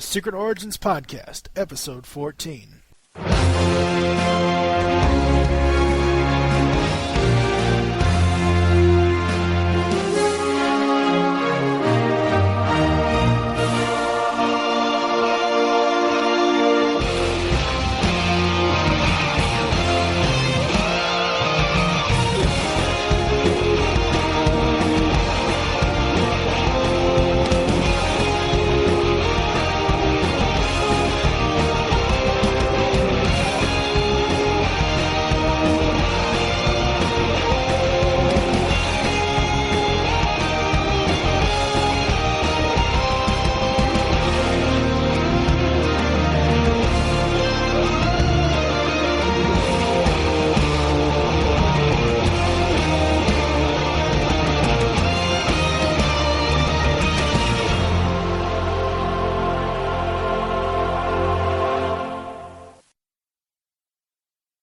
Secret Origins Podcast, Episode 14.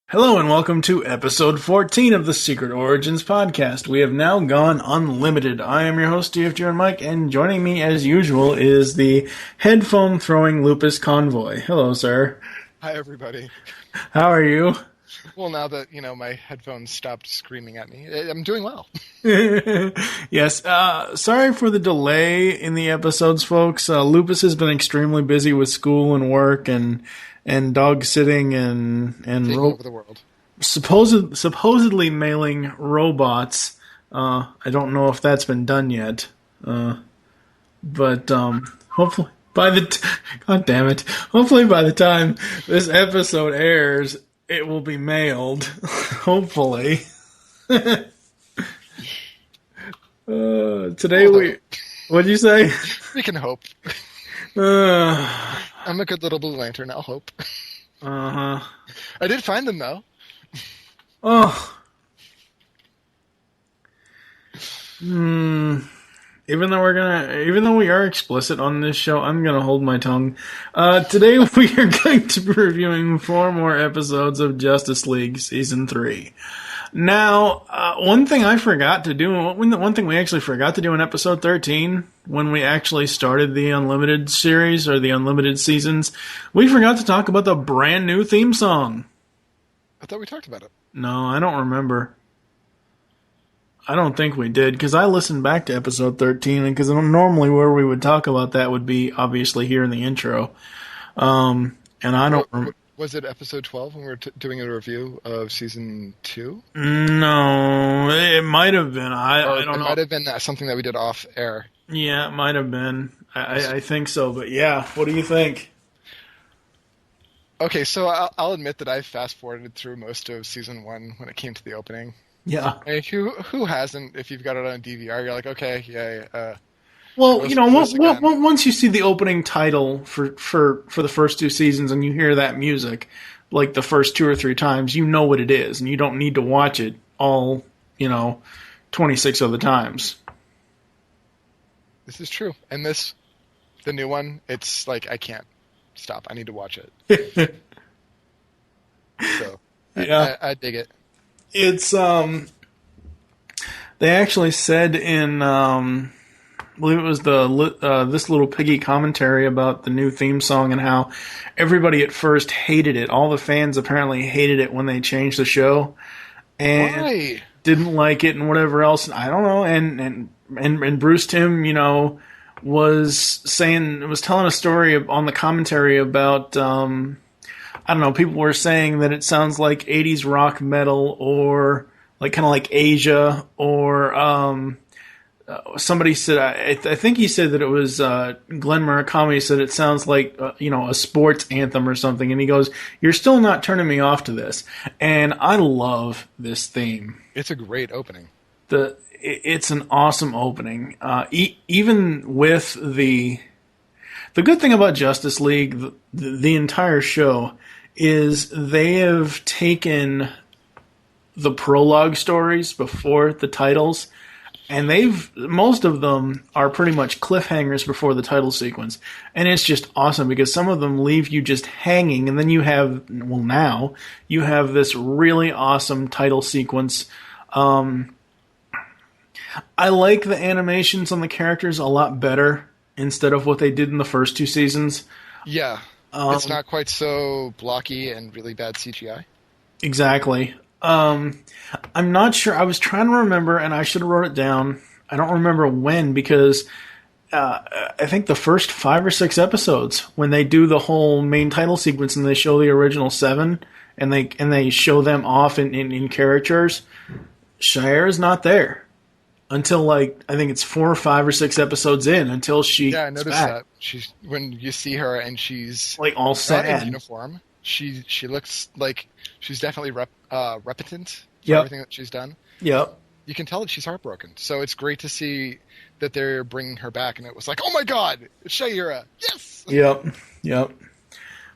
Hello and welcome to episode 14 of the Secret Origins Podcast. We have now gone unlimited. I am your host, DFG Mike, and joining me as usual is the headphone-throwing Lupus Convoy. Hello, sir. Hi, everybody. How are you? Well, now that, my headphones stopped screaming at me, I'm doing well. Yes. Sorry for the delay in the episodes, folks. Lupus has been extremely busy with school and work and dog sitting and taking over the world. Supposedly mailing robots. I don't know if that's been done yet. But hopefully God damn it. Hopefully by the time this episode airs, it will be mailed. Hopefully. Today what'd you say? We can hope. I'm a good little Blue Lantern, I'll hope. Uh-huh. I did find them, though. Oh. Even though we are explicit on this show, I'm gonna hold my tongue. Today we are going to be reviewing 4 more episodes of Justice League Season 3. Now, one thing I forgot to do, one thing we actually forgot to do in episode 13, when we actually started the Unlimited series, or the Unlimited seasons, we forgot to talk about the brand new theme song. I thought we talked about it. No, I don't remember. I don't think we did, because I listened back to episode 13, and because normally where we would talk about that would be, obviously, here in the intro. And I don't remember. Was it episode 12 when we were doing a review of season 2? No, it might have been. I don't know. It might have been something that we did off air. Yeah, it might have been. I think so, but yeah. What do you think? Okay, so I'll admit that I fast-forwarded through most of season 1 when it came to the opening. Yeah. I mean, who hasn't? If you've got it on DVR, you're like, okay, yeah. Well, once you see the opening title for the first 2 seasons and you hear that music, like the first 2 or 3 times, you know what it is, and you don't need to watch it all, 26 other times. This is true. And the new one, it's like, I can't stop. I need to watch it. So, yeah. I dig it. It's, they actually said in, I believe it was the This Little Piggy commentary about the new theme song and how everybody at first hated it. All the fans apparently hated it when they changed the show, and Why? Didn't like it and whatever else. I don't know. And Bruce Timm, was telling a story on the commentary about I don't know. People were saying that it sounds like 80s rock metal, or kind of like Asia, or somebody said, I think he said that it was Glenn Murakami said it sounds like a sports anthem or something, and he goes, "You're still not turning me off to this," and I love this theme. It's a great opening. It's an awesome opening. Even with the good thing about Justice League, the entire show, is they have taken the prologue stories before the titles, and most of them are pretty much cliffhangers before the title sequence. And it's just awesome because some of them leave you just hanging, and then now you have this really awesome title sequence. I like the animations on the characters a lot better instead of what they did in the first 2 seasons. Yeah. It's not quite so blocky and really bad CGI. Exactly. I'm not sure. I was trying to remember, and I should have wrote it down. I don't remember when, because I think the first 5 or 6 episodes, when they do the whole main title sequence and they show the original 7, and they show them off in caricatures, Shire's not there until, like, I think it's 4 or 5 or 6 episodes in, until she I noticed back. that. She's, when you see her and she's Like all not sad. in uniform, she looks like she's definitely repentant for Yep. everything that she's done. Yep. You can tell that she's heartbroken. So it's great to see that they're bringing her back, and it was like, oh my god, it's Shayera, yes! Yep.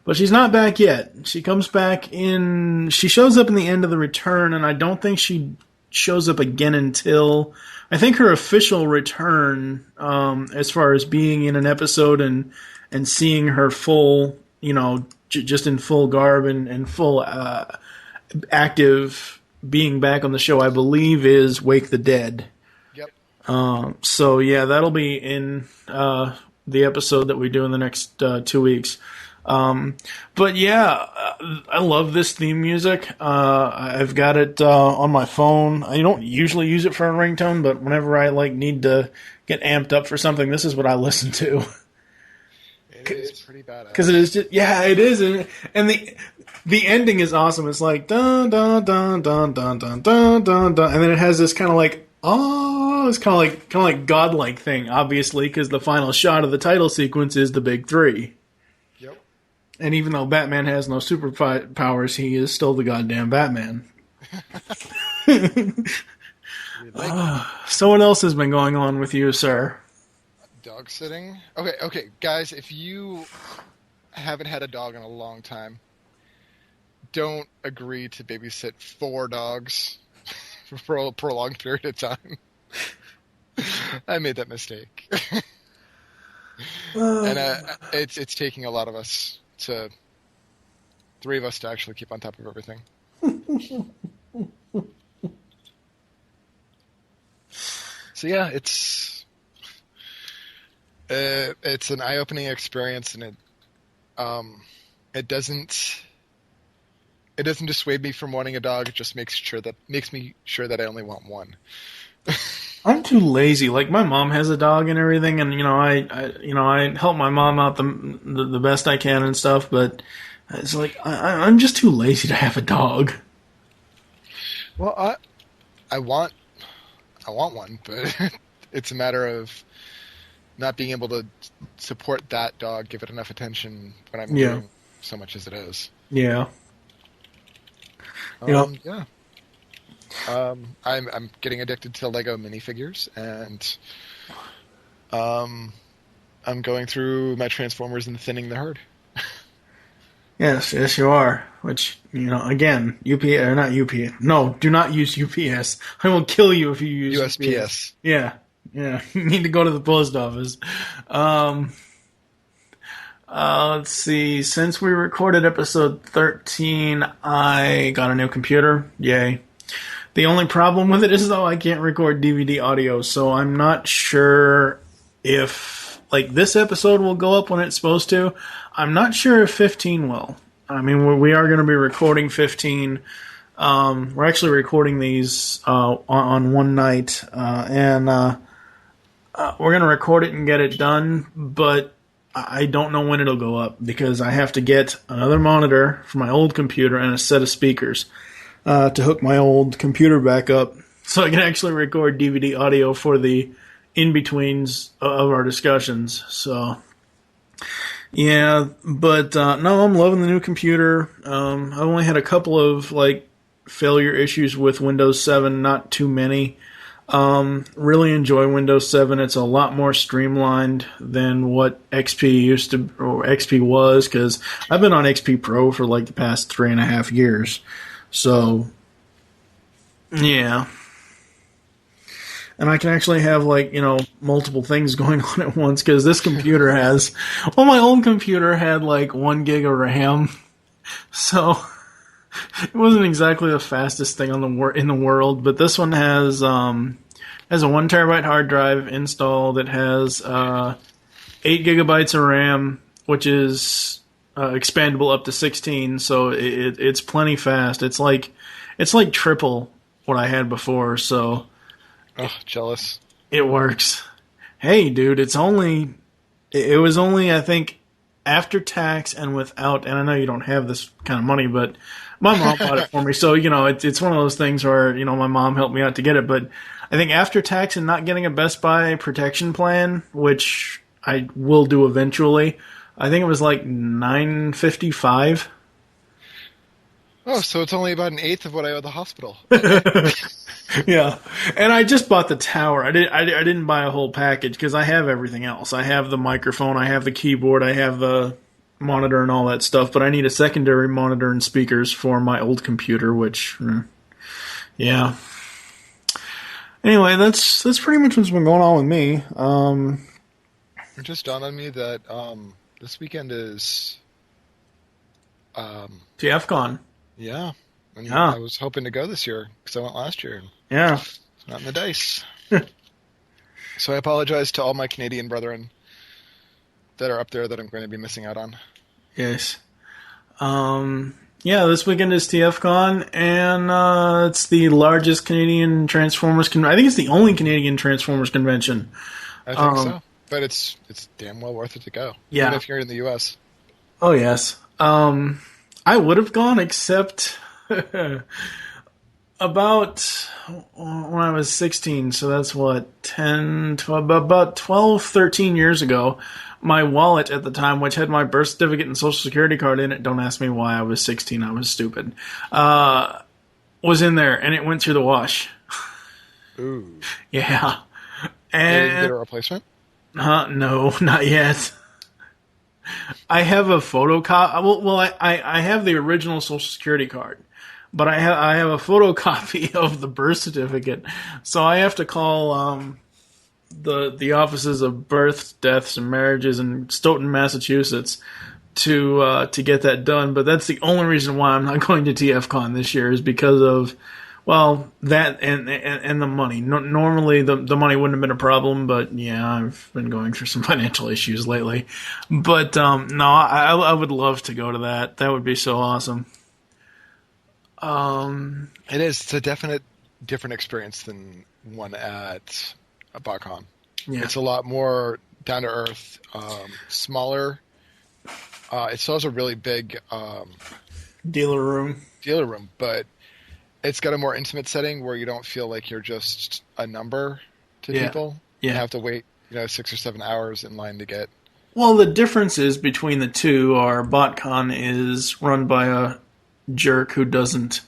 But she's not back yet. She comes back in... She shows up in the end of the return, and I don't think she shows up again until... I think her official return, as far as being in an episode and seeing her full, just in full garb and full active being back on the show, I believe, is Wake the Dead. Yep. So, yeah, that'll be in the episode that we do in the next 2 weeks. But yeah, I love this theme music. I've got it on my phone. I don't usually use it for a ringtone, but whenever I need to get amped up for something, this is what I listen to. It is pretty badass. Because it is just, yeah, it is, and the ending is awesome. It's like dun dun dun dun dun dun dun dun dun, and then it has this kind of like it's kind of like godlike thing, obviously, because the final shot of the title sequence is the big 3. And even though Batman has no superpowers, he is still the goddamn Batman. So what else has been going on with you, sir? Dog sitting? Okay, guys, if you haven't had a dog in a long time, don't agree to babysit 4 dogs for a prolonged period of time. I made that mistake. And it's taking a lot of us 3 of us to actually keep on top of everything. So yeah, it's an eye-opening experience, and it doesn't dissuade me from wanting a dog. It just makes me sure that I only want one. I'm too lazy. Like, my mom has a dog and everything, and I help my mom out the best I can and stuff. But it's like I'm just too lazy to have a dog. Well, I want one, but it's a matter of not being able to support that dog, give it enough attention when I'm doing so much as it is. Yeah. Yeah. I'm getting addicted to Lego minifigures, and I'm going through my Transformers and thinning the herd. Yes, you are. Which, again, UPS or not UPS. No, do not use UPS. I will kill you if you use USPS. UPS. Yeah. You need to go to the post office. Let's see. Since we recorded episode 13, I got a new computer. Yay. The only problem with it is, though, I can't record DVD audio, so I'm not sure if, this episode will go up when it's supposed to. I'm not sure if 15 will. I mean, we are going to be recording 15. We're actually recording these on one night, and we're going to record it and get it done, but I don't know when it'll go up, because I have to get another monitor for my old computer and a set of speakers to hook my old computer back up so I can actually record DVD audio for the in-betweens of our discussions. So, yeah, but no, I'm loving the new computer. I've only had a couple of failure issues with Windows 7, not too many. Really enjoy Windows 7. It's a lot more streamlined than what XP used to, or XP was, because I've been on XP Pro for the past 3.5 years. So, yeah. And I can actually have, multiple things going on at once, because this computer has... Well, my old computer had, 1 gig of RAM. So, it wasn't exactly the fastest thing in the world, but this one has a 1 terabyte hard drive installed. It has 8 gigabytes of RAM, which is expandable up to 16, so it's plenty fast. It's like triple what I had before, so jealous. It works. Hey, dude, it was only, I think, after tax and without, and I know you don't have this kind of money, but my mom bought it for me, so, it's one of those things where, my mom helped me out to get it, but I think after tax and not getting a Best Buy protection plan, which I will do eventually, I think it was like $9.55. Oh, so it's only about an eighth of what I owe the hospital. Yeah, and I just bought the tower. I didn't buy a whole package because I have everything else. I have the microphone, I have the keyboard, I have the monitor and all that stuff. But I need a secondary monitor and speakers for my old computer. Which, yeah. Anyway, that's pretty much what's been going on with me. It just dawned on me that this weekend is TFCon. Yeah. And I was hoping to go this year because I went last year. Yeah. It's not in the dice. So I apologize to all my Canadian brethren that are up there that I'm going to be missing out on. Yes. Yeah, this weekend is TFCon, and it's the largest Canadian Transformers convention. I think it's the only Canadian Transformers convention. I think so. But it's damn well worth it to go. Yeah. Even if you're in the U.S. Oh, yes. I would have gone, except about when I was 16, so that's what, 10, 12, about 12, 13 years ago, my wallet at the time, which had my birth certificate and social security card in it, don't ask me why I was 16, I was stupid, was in there, and it went through the wash. Ooh. Yeah. And did you get a replacement? No, not yet. I have a photocopy. Well, I have the original social security card, but I have a photocopy of the birth certificate, so I have to call the offices of births, deaths, and marriages in Stoughton, Massachusetts, to get that done. But that's the only reason why I'm not going to TFCon this year, is because of, well, that and the money. Normally the money wouldn't have been a problem, but yeah, I've been going through some financial issues lately. But no, I would love to go to that. That would be so awesome. It is. It's a definite different experience than one at a BotCon. Yeah. It's a lot more down to earth, smaller. It still has a really big dealer room, but it's got a more intimate setting where you don't feel like you're just a number to people. Yeah. You have to wait, 6 or 7 hours in line to get. Well, the differences between the two are BotCon is run by a jerk who doesn't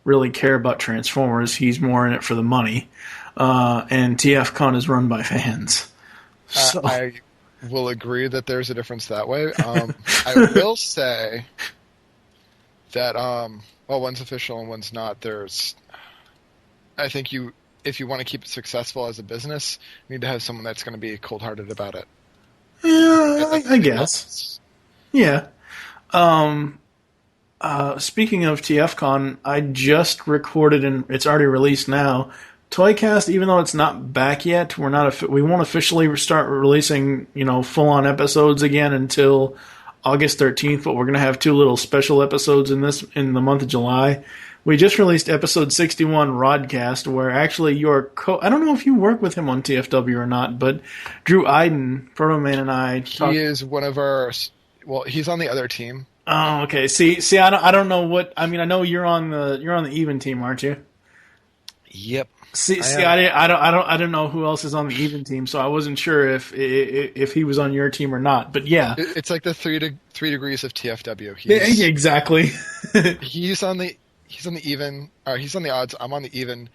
really care about Transformers. He's more in it for the money. And TFCon is run by fans. So. I will agree that there's a difference that way. I will say that, one's official and one's not. I think if you want to keep it successful as a business, you need to have someone that's going to be cold-hearted about it. Yeah, I guess. Yeah. Speaking of TFCon, I just recorded, and it's already released now, Toycast. Even though it's not back yet, we won't officially start releasing, full-on episodes again until August 13th, but we're going to have 2 little special episodes in the month of July. We just released episode 61, Rodcast, where actually I don't know if you work with him on TFW or not, but Drew Iden, Proto-Man, and I He is one of our, he's on the other team. Oh, okay. See, I don't know what, I know you're on the even team, aren't you? Yep. I don't know who else is on the even team, so I wasn't sure if he was on your team or not. But yeah, it's like the 3 degrees of TFW. Yeah, exactly. he's on the even, or he's on the odds. I'm on the even,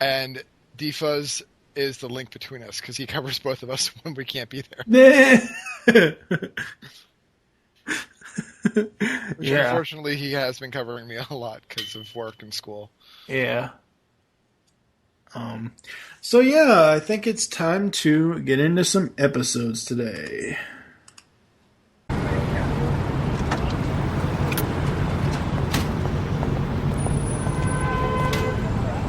and D-Fuzz is the link between us because he covers both of us when we can't be there. Which unfortunately he has been covering me a lot because of work and school. Yeah. So yeah, I think it's time to get into some episodes today.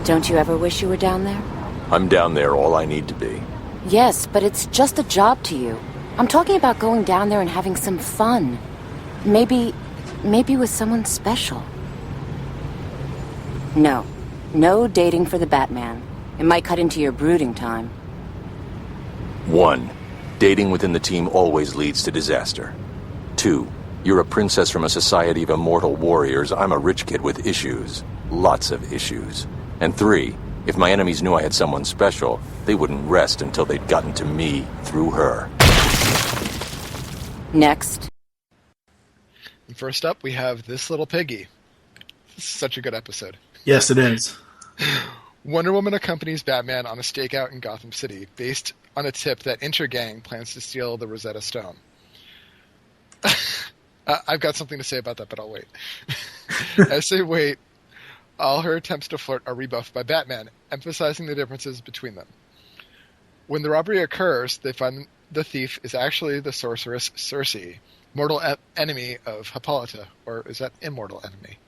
Don't you ever wish you were down there? I'm down there all I need to be. Yes, but it's just a job to you. I'm talking about going down there and having some fun. Maybe with someone special. No. No dating for the Batman. It might cut into your brooding time. 1. Dating within the team always leads to disaster. 2. You're a princess from a society of immortal warriors. I'm a rich kid with issues. Lots of issues. And 3. If my enemies knew I had someone special, they wouldn't rest until they'd gotten to me through her. Next. And first up, we have This Little Piggy. This is such a good episode. Yes, it is. Wonder Woman accompanies Batman on a stakeout in Gotham City, based on a tip that Intergang plans to steal the Rosetta Stone. I've got something to say about that, but I'll wait. As they wait, all her attempts to flirt are rebuffed by Batman, emphasizing the differences between them. When the robbery occurs, they find the thief is actually the sorceress Circe, mortal enemy of Hippolyta, or is that immortal enemy?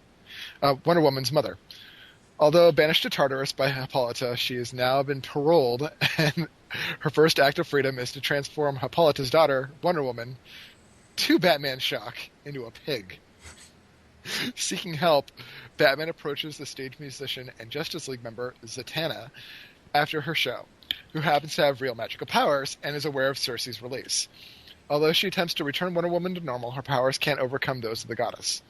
Wonder Woman's mother. Although banished to Tartarus by Hippolyta, she has now been paroled, and her first act of freedom is to transform Hippolyta's daughter, Wonder Woman, to Batman's shock, into a pig. Seeking help, Batman approaches the stage musician and Justice League member Zatanna after her show, who happens to have real magical powers and is aware of Circe's release. Although she attempts to return Wonder Woman to normal, her powers can't overcome those of the goddess.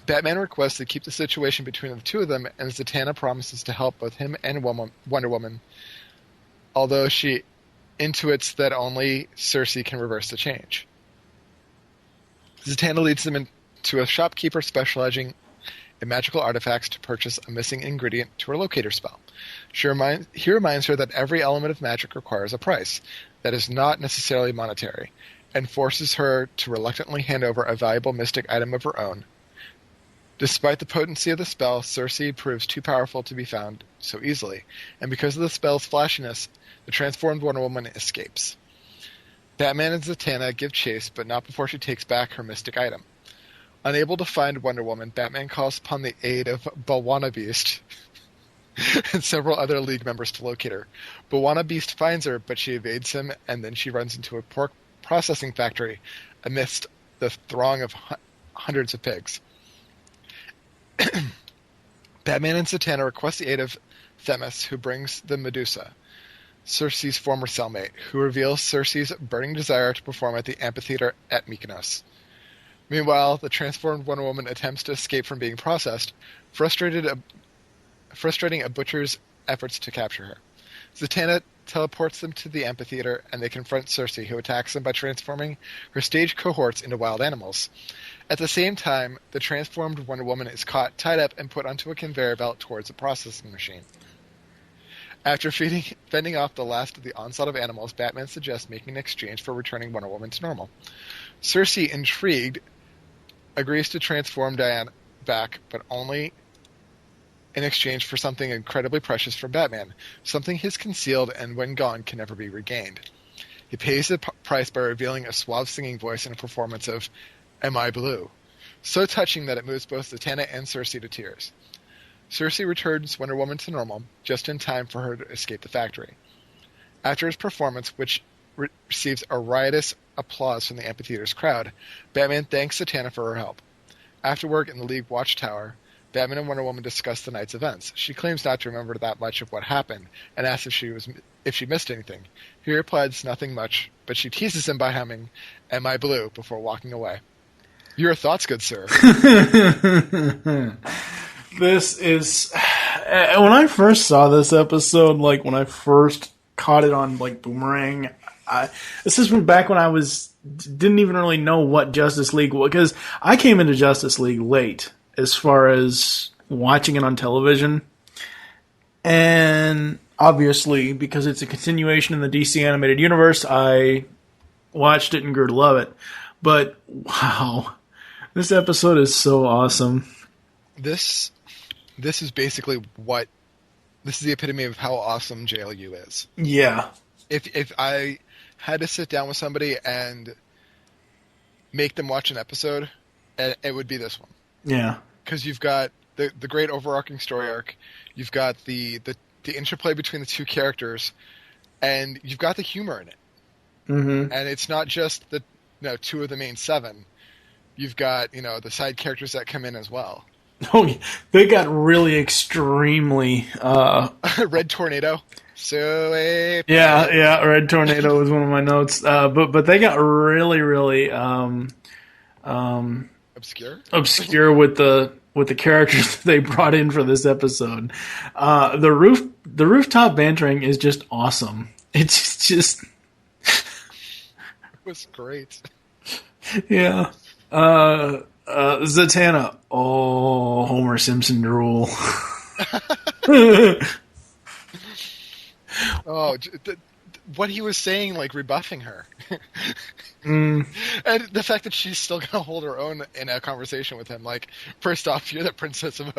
Batman requests to keep the situation between the two of them, and Zatanna promises to help both him and Wonder Woman, although she intuits that only Circe can reverse the change. Zatanna leads them into a shopkeeper specializing in magical artifacts to purchase a missing ingredient to her locator spell. He reminds her that every element of magic requires a price that is not necessarily monetary, and forces her to reluctantly hand over a valuable mystic item of her own. Despite the potency of the spell, Circe proves too powerful to be found so easily, and because of the spell's flashiness, the transformed Wonder Woman escapes. Batman and Zatanna give chase, but not before she takes back her mystic item. Unable to find Wonder Woman, Batman calls upon the aid of Bawana Beast and several other League members to locate her. Bawana Beast finds her, but she evades him, and then she runs into a pork processing factory amidst the throng of hundreds of pigs. Batman and Zatanna request the aid of Themis, who brings the Medusa, Circe's former cellmate, who reveals Circe's burning desire to perform at the amphitheater at Mykonos. Meanwhile, the transformed Wonder Woman attempts to escape from being processed, frustrating a butcher's efforts to capture her. Zatanna teleports them to the amphitheater, and they confront Circe, who attacks them by transforming her stage cohorts into wild animals. At the same time, the transformed Wonder Woman is caught, tied up, and put onto a conveyor belt towards a processing machine. After fending off the last of the onslaught of animals, Batman suggests making an exchange for returning Wonder Woman to normal. Circe, intrigued, agrees to transform Diana back, but only in exchange for something incredibly precious from Batman, something he's concealed and when gone can never be regained. He pays the price by revealing a suave singing voice in a performance of Am I Blue? So touching that it moves both Zatanna and Circe to tears. Circe returns Wonder Woman to normal, just in time for her to escape the factory. After his performance, which receives a riotous applause from the amphitheater's crowd, Batman thanks Zatanna for her help. After work in the League Watchtower, Batman and Wonder Woman discuss the night's events. She claims not to remember that much of what happened, and asks if she missed anything. He replies nothing much, but she teases him by humming Am I Blue before walking away. Your thoughts, good sir? This is... When I first saw this episode, like when I first caught it on like Boomerang, this is back when I didn't even really know what Justice League was, because I came into Justice League late as far as watching it on television. And obviously, because it's a continuation in the DC animated universe, I watched it and grew to love it. But wow, this episode is so awesome. This is basically this is the epitome of how awesome JLU is. Yeah. If I had to sit down with somebody and make them watch an episode, it would be this one. Yeah. Because you've got the great overarching story arc, you've got the interplay between the two characters, and you've got the humor in it. Mm-hmm. And it's not just the two of the main 7. You've got the side characters that come in as well. Oh, they got really extremely Red Tornado. Yeah, Red Tornado was one of my notes. But they got really, really obscure with the characters that they brought in for this episode. The rooftop bantering is just awesome. It's just it was great. Yeah. Zatanna. Oh, Homer Simpson drool. What he was saying, like rebuffing her. Mm. And the fact that she's still going to hold her own in a conversation with him. Like, first off, you're the princess of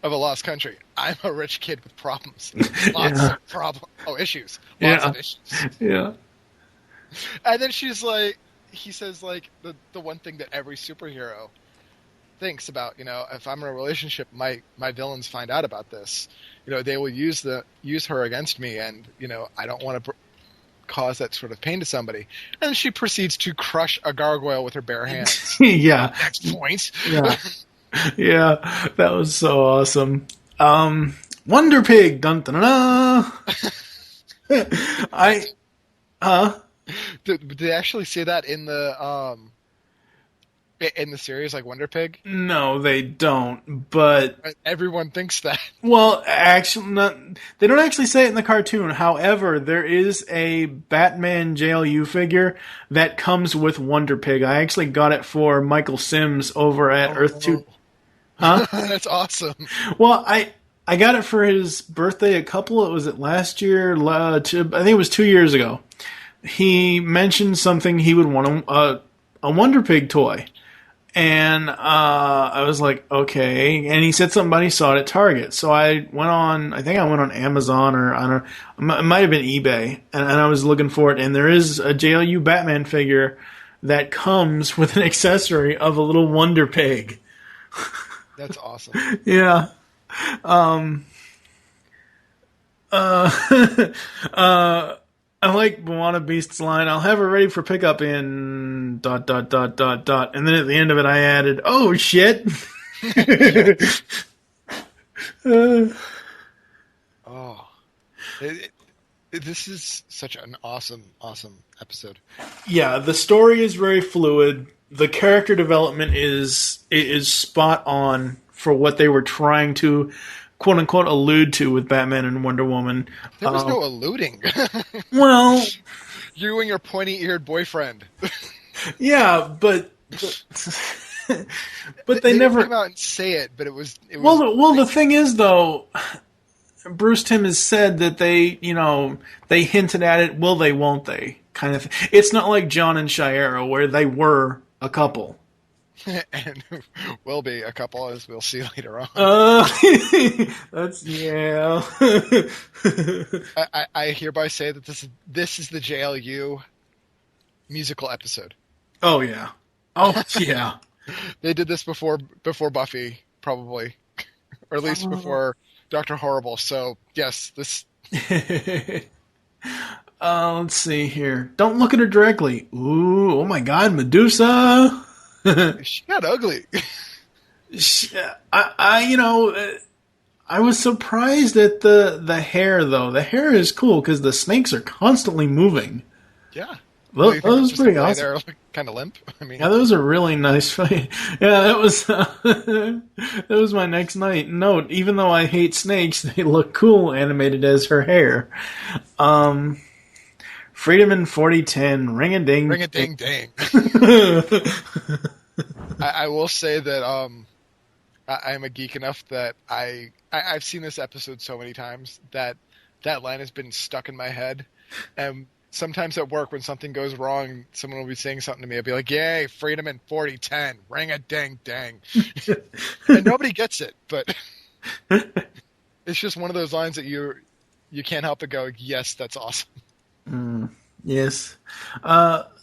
a lost country. I'm a rich kid with problems. Lots of problems. Oh, issues. Lots of issues. Yeah. And then he says, like, the one thing that every superhero thinks about, if I'm in a relationship, my villains find out about this. They will use her against me, and, I don't want to cause that sort of pain to somebody. And she proceeds to crush a gargoyle with her bare hands. Yeah. Next point. Yeah. Yeah, that was so awesome. Wonder Pig, dun dun dun. Did they actually say that in the series, like Wonder Pig? No, they don't. But everyone thinks that. Well, actually, they don't actually say it in the cartoon. However, there is a Batman JLU figure that comes with Wonder Pig. I actually got it for Michael Sims over at Earth 2. Huh? That's awesome. Well, I got it for his birthday was it last year? I think it was 2 years ago. He mentioned something he would want a Wonder Pig toy. And I was like, okay. And he said something about he saw it at Target. So I went on Amazon, or I don't know, it might have been eBay. And I was looking for it. And there is a JLU Batman figure that comes with an accessory of a little Wonder Pig. That's awesome. Yeah. I like Moana Beast's line, I'll have her ready for pickup in ... And then at the end of it, I added, oh, shit. This is such an awesome episode. Yeah, the story is very fluid. The character development is spot on for what they were trying to, quote unquote, allude to with Batman and Wonder Woman. There was no alluding. Well, you and your pointy-eared boyfriend. Yeah, but they never come out and say it. But it was well. The thing is, though, Bruce Timm has said that they hinted at it. Will they? Won't they? Kind of. It's not like John and Shira where they were a couple. And will be a couple, as we'll see later on. That's yeah. I hereby say that this is the JLU musical episode. Oh yeah. Oh yeah. They did this before Buffy, probably, or at least before Dr. Horrible. So yes, this. Let's see here. Don't look at her directly. Ooh, oh my God, Medusa. She got ugly. I was surprised at the hair, though. The hair is cool because the snakes are constantly moving. Yeah. That was pretty awesome. They're kind of limp. Yeah, those are really nice. Yeah, that was my next note. Even though I hate snakes, they look cool animated as her hair. Freedom in 4010, ring-a-ding. Ring-a-ding-ding. I will say that I'm a geek enough that I've seen this episode so many times that line has been stuck in my head. And sometimes at work when something goes wrong, someone will be saying something to me. I'll be like, yay, freedom in 4010, ring-a-ding-ding. And nobody gets it, but it's just one of those lines that you can't help but go, yes, that's awesome. Yes.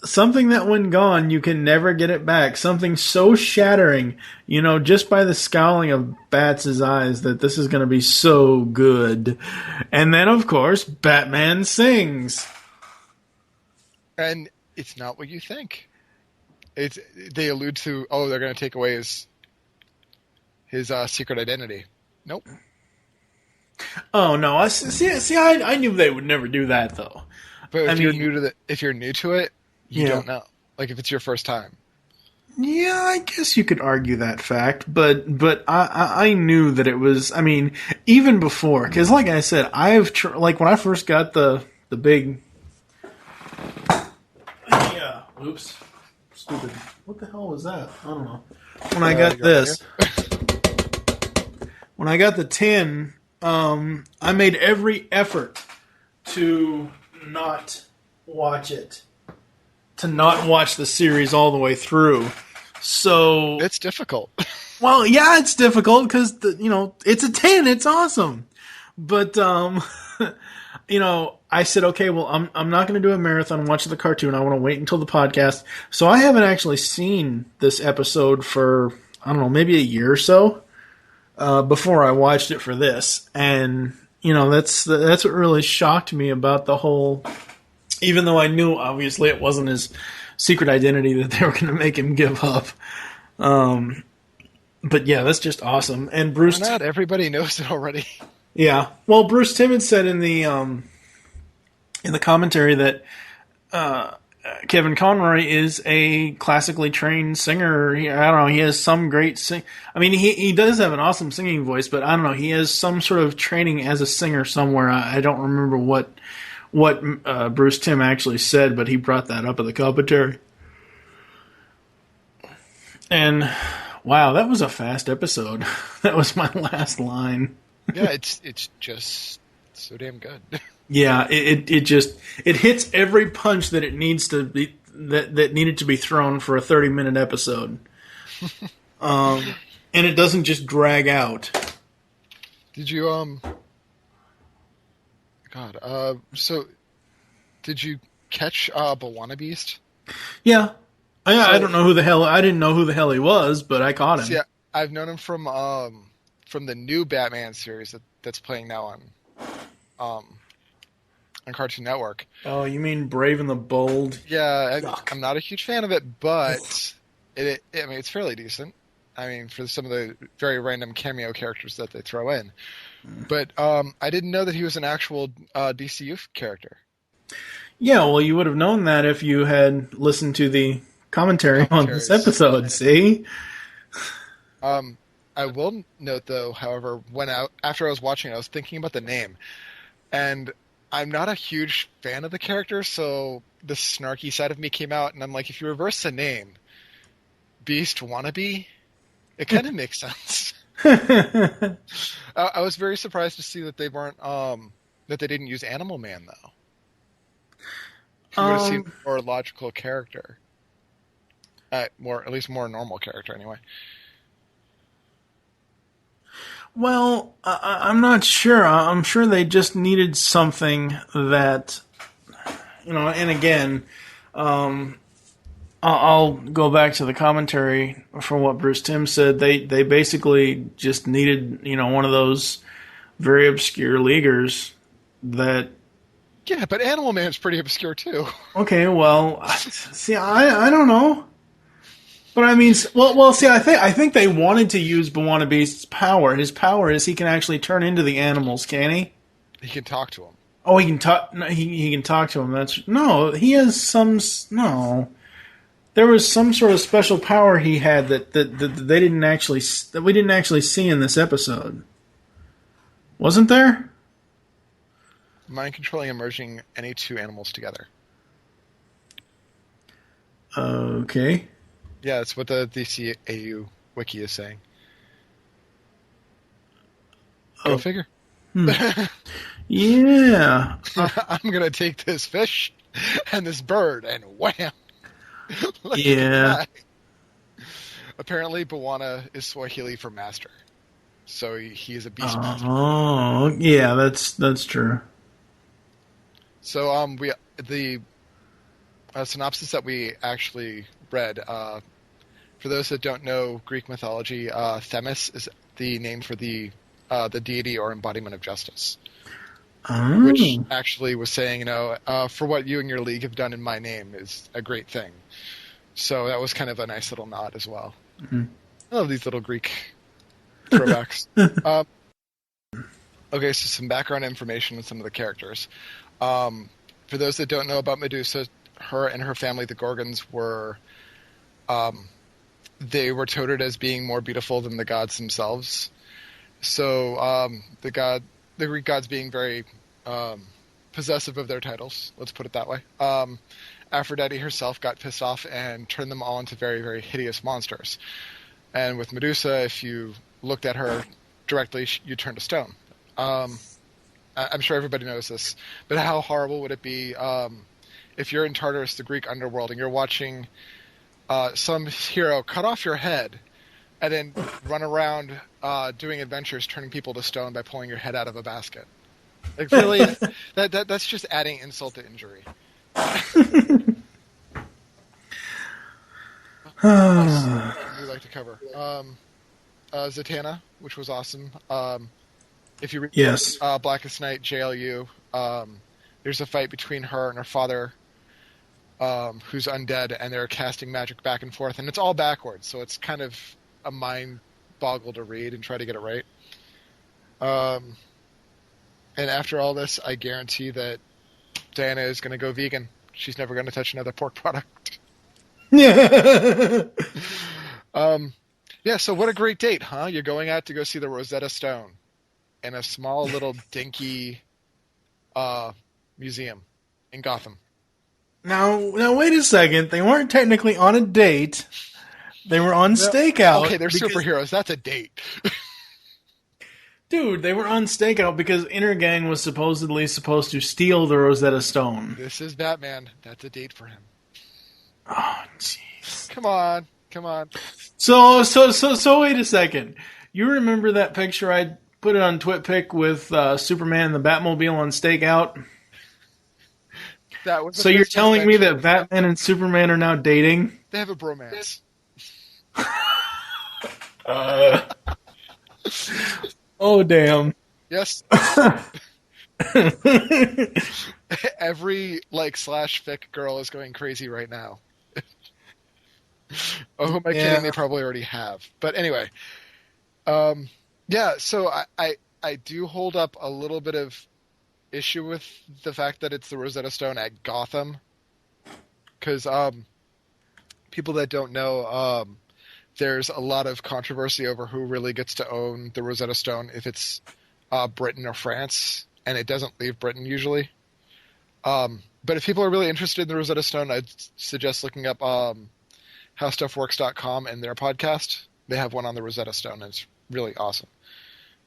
Something that when gone, you can never get it back. Something so shattering, just by the scowling of Bats' eyes that this is going to be so good. And then, of course, Batman sings. And it's not what you think. They allude to, they're going to take away his secret identity. Nope. Oh no! I knew they would never do that though. But if you're new to it, you don't know. Like if it's your first time. Yeah, I guess you could argue that fact, but I knew that it was. I mean, even before, because like I said, like when I first got the big. Yeah. Oops. Stupid. What the hell was that? I don't know. When I got this. When I got the tin, I made every effort to not watch it. To not watch the series all the way through. So it's difficult. Well, yeah, it's difficult because it's a 10. It's awesome, but I said, okay, well, I'm not going to do a marathon and watch the cartoon. I want to wait until the podcast. So I haven't actually seen this episode for I don't know, maybe a year or so before I watched it for this, and that's what really shocked me about the whole. Even though I knew, obviously, it wasn't his secret identity that they were going to make him give up. But yeah, that's just awesome. And Bruce, not everybody knows it already. Yeah, well, Bruce Timmons said in the commentary that Kevin Conroy is a classically trained singer. I don't know. He has some great sing. I mean, he does have an awesome singing voice, but I don't know. He has some sort of training as a singer somewhere. I don't remember what Bruce Timm actually said, but he brought that up in the commentary. And wow, that was a fast episode. That was my last line. Yeah, it's just so damn good. Yeah, it hits every punch that it needs to be that needed to be thrown for a 30-minute episode. And it doesn't just drag out. Did you so did you catch Bawana Beast? Yeah. I don't know who the hell. I didn't know who the hell he was, but I caught him. Yeah, I've known him from the new Batman series that's playing now on Cartoon Network. Oh, you mean Brave and the Bold? Yeah, I'm not a huge fan of it, but it's fairly decent. I mean, for some of the very random cameo characters that they throw in. But I didn't know that he was an actual DC Youth character. Yeah, well, you would have known that if you had listened to the commentary on this episode, see? I will note, though, however, after I was watching it, I was thinking about the name. And I'm not a huge fan of the character, so the snarky side of me came out, and I'm like, if you reverse the name, Beast Wannabe, it kind of makes sense. I was very surprised to see that they weren't that they didn't use Animal Man, though. He would have seemed a more logical character. At least more normal character, anyway. Well, I'm not sure. I'm sure they just needed something that, and again, I'll go back to the commentary from what Bruce Timm said. They basically just needed, one of those very obscure leaguers that. Yeah, but Animal Man's pretty obscure too. Okay, well, see, I don't know. But I mean, well, see, I think they wanted to use Bawana Beast's power. His power is he can actually turn into the animals, can he? He can talk to them. Oh, he can talk. No, he can talk to them. He has some. No, there was some sort of special power he had that they didn't actually that we didn't actually see in this episode. Wasn't there? Mind controlling and merging any two animals together. Okay. Yeah, that's what the DCAU wiki is saying. Go figure. Yeah. I'm going to take this fish and this bird and wham. Yeah. Apparently, Bawana is Swahili for master. So he is a beast master. Oh, yeah, that's true. So the synopsis that we actually read, for those that don't know Greek mythology, Themis is the name for the deity or embodiment of justice. which actually was saying, for what you and your league have done in my name is a great thing. So that was kind of a nice little nod as well. Mm-hmm. I love these little Greek throwbacks. Okay, so some background information on some of the characters. For those that don't know about Medusa, her and her family, the Gorgons, were they were touted as being more beautiful than the gods themselves. So the Greek gods being very possessive of their titles, let's put it that way. Aphrodite herself got pissed off and turned them all into very, very hideous monsters. And with Medusa, if you looked at her directly, you turned to stone. I'm sure everybody knows this, but how horrible would it be if you're in Tartarus, the Greek underworld, and you're watching some hero cut off your head and then run around doing adventures, turning people to stone by pulling your head out of a basket? Like, really, that's just adding insult to injury. We'd like to cover Zatanna, which was awesome. If you read Blackest Night, JLU, there's a fight between her and her father, who's undead, and they're casting magic back and forth, and it's all backwards, so it's kind of a mind boggle to read and try to get it right. And after all this, I guarantee that Diana is going to go vegan. She's never going to touch another pork product. Yeah, so what a great date, huh? You're going out to go see the Rosetta Stone in a small little dinky museum in Gotham. Now, wait a second. They weren't technically on a date. They were on stakeout. Okay, they're superheroes. That's a date. Dude, they were on stakeout because Intergang was supposedly supposed to steal the Rosetta Stone. This is Batman. That's a date for him. Oh, jeez. Come on. So wait a second. You remember that picture I put it on TwitPic with Superman and the Batmobile on stakeout? That was so you're telling me that Batman and Superman are now dating? They have a bromance. Oh, damn. Yes. Every /fic girl is going crazy right now. Oh, who am I kidding? They probably already have. But anyway, so I do hold up a little bit of issue with the fact that it's the Rosetta Stone at Gotham, because people that don't know, there's a lot of controversy over who really gets to own the Rosetta Stone, if it's Britain or France, and it doesn't leave Britain usually. But if people are really interested in the Rosetta Stone, I'd suggest looking up HowStuffWorks.com and their podcast. They have one on the Rosetta Stone, and it's really awesome.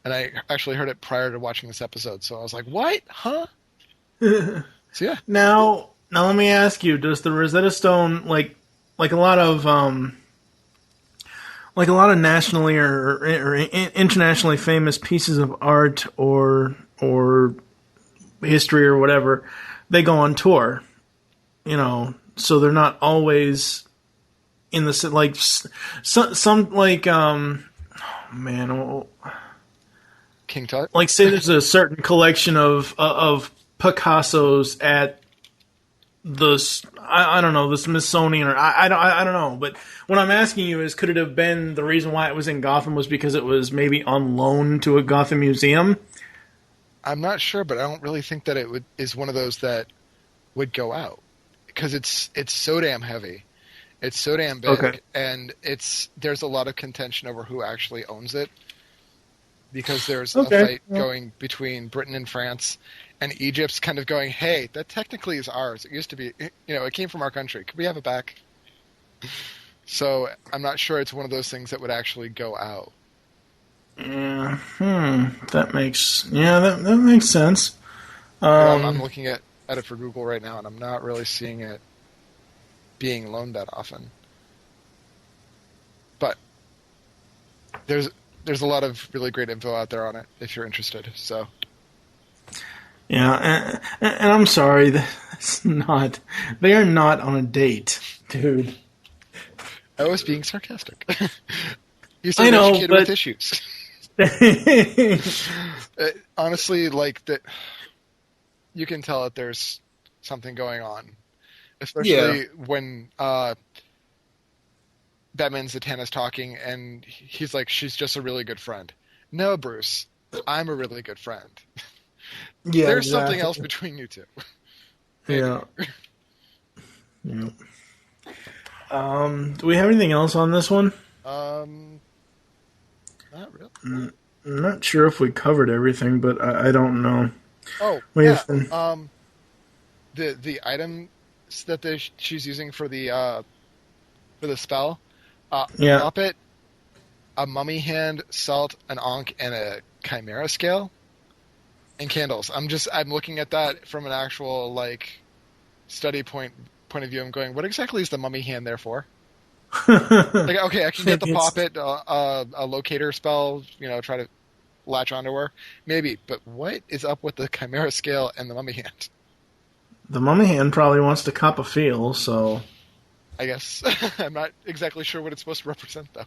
And I actually heard it prior to watching this episode, so I was like, what? Huh? So yeah. Now let me ask you, does the Rosetta Stone, like a lot of nationally or internationally famous pieces of art or history or whatever, they go on tour, so they're not always in the King Tut? Like, say there's a certain collection of Picassos at I don't know, the Smithsonian, or I don't know. But what I'm asking you is, could it have been the reason why it was in Gotham was because it was maybe on loan to a Gotham museum? I'm not sure, but I don't really think that is one of those that would go out, because it's so damn heavy. It's so damn big, and there's a lot of contention over who actually owns it, because there's a fight going between Britain and France, and Egypt's kind of going, hey, that technically is ours. It used to be, it came from our country. Could we have it back? So I'm not sure it's one of those things that would actually go out. Yeah, that makes sense. I'm looking at it for Google right now, and I'm not really seeing it being loaned that often. But there's a lot of really great info out there on it if you're interested. So yeah, and I'm sorry, they are not on a date, dude. I was being sarcastic. You said I know, kid with issues. Honestly, like that. you can tell that there's something going on, especially when Batman Zatanna's talking, and he's like, "She's just a really good friend." No, Bruce, I'm a really good friend. Yeah, there's something else between you two. Yeah. Yeah. Do we have anything else on this one? Not really. I'm not sure if we covered everything, but I don't know. Oh, yeah. The items that she's using for the spell, Puppet, a mummy hand, salt, an ankh, and a chimera scale, and candles. I'm looking at that from an actual study point of view. I'm going, what exactly is the mummy hand there for? Okay, I can get the Puppet, a locator spell, try to latch onto her, maybe. But what is up with the chimera scale and the mummy hand? The mummy hand probably wants to cop a feel, so I guess I'm not exactly sure what it's supposed to represent, though.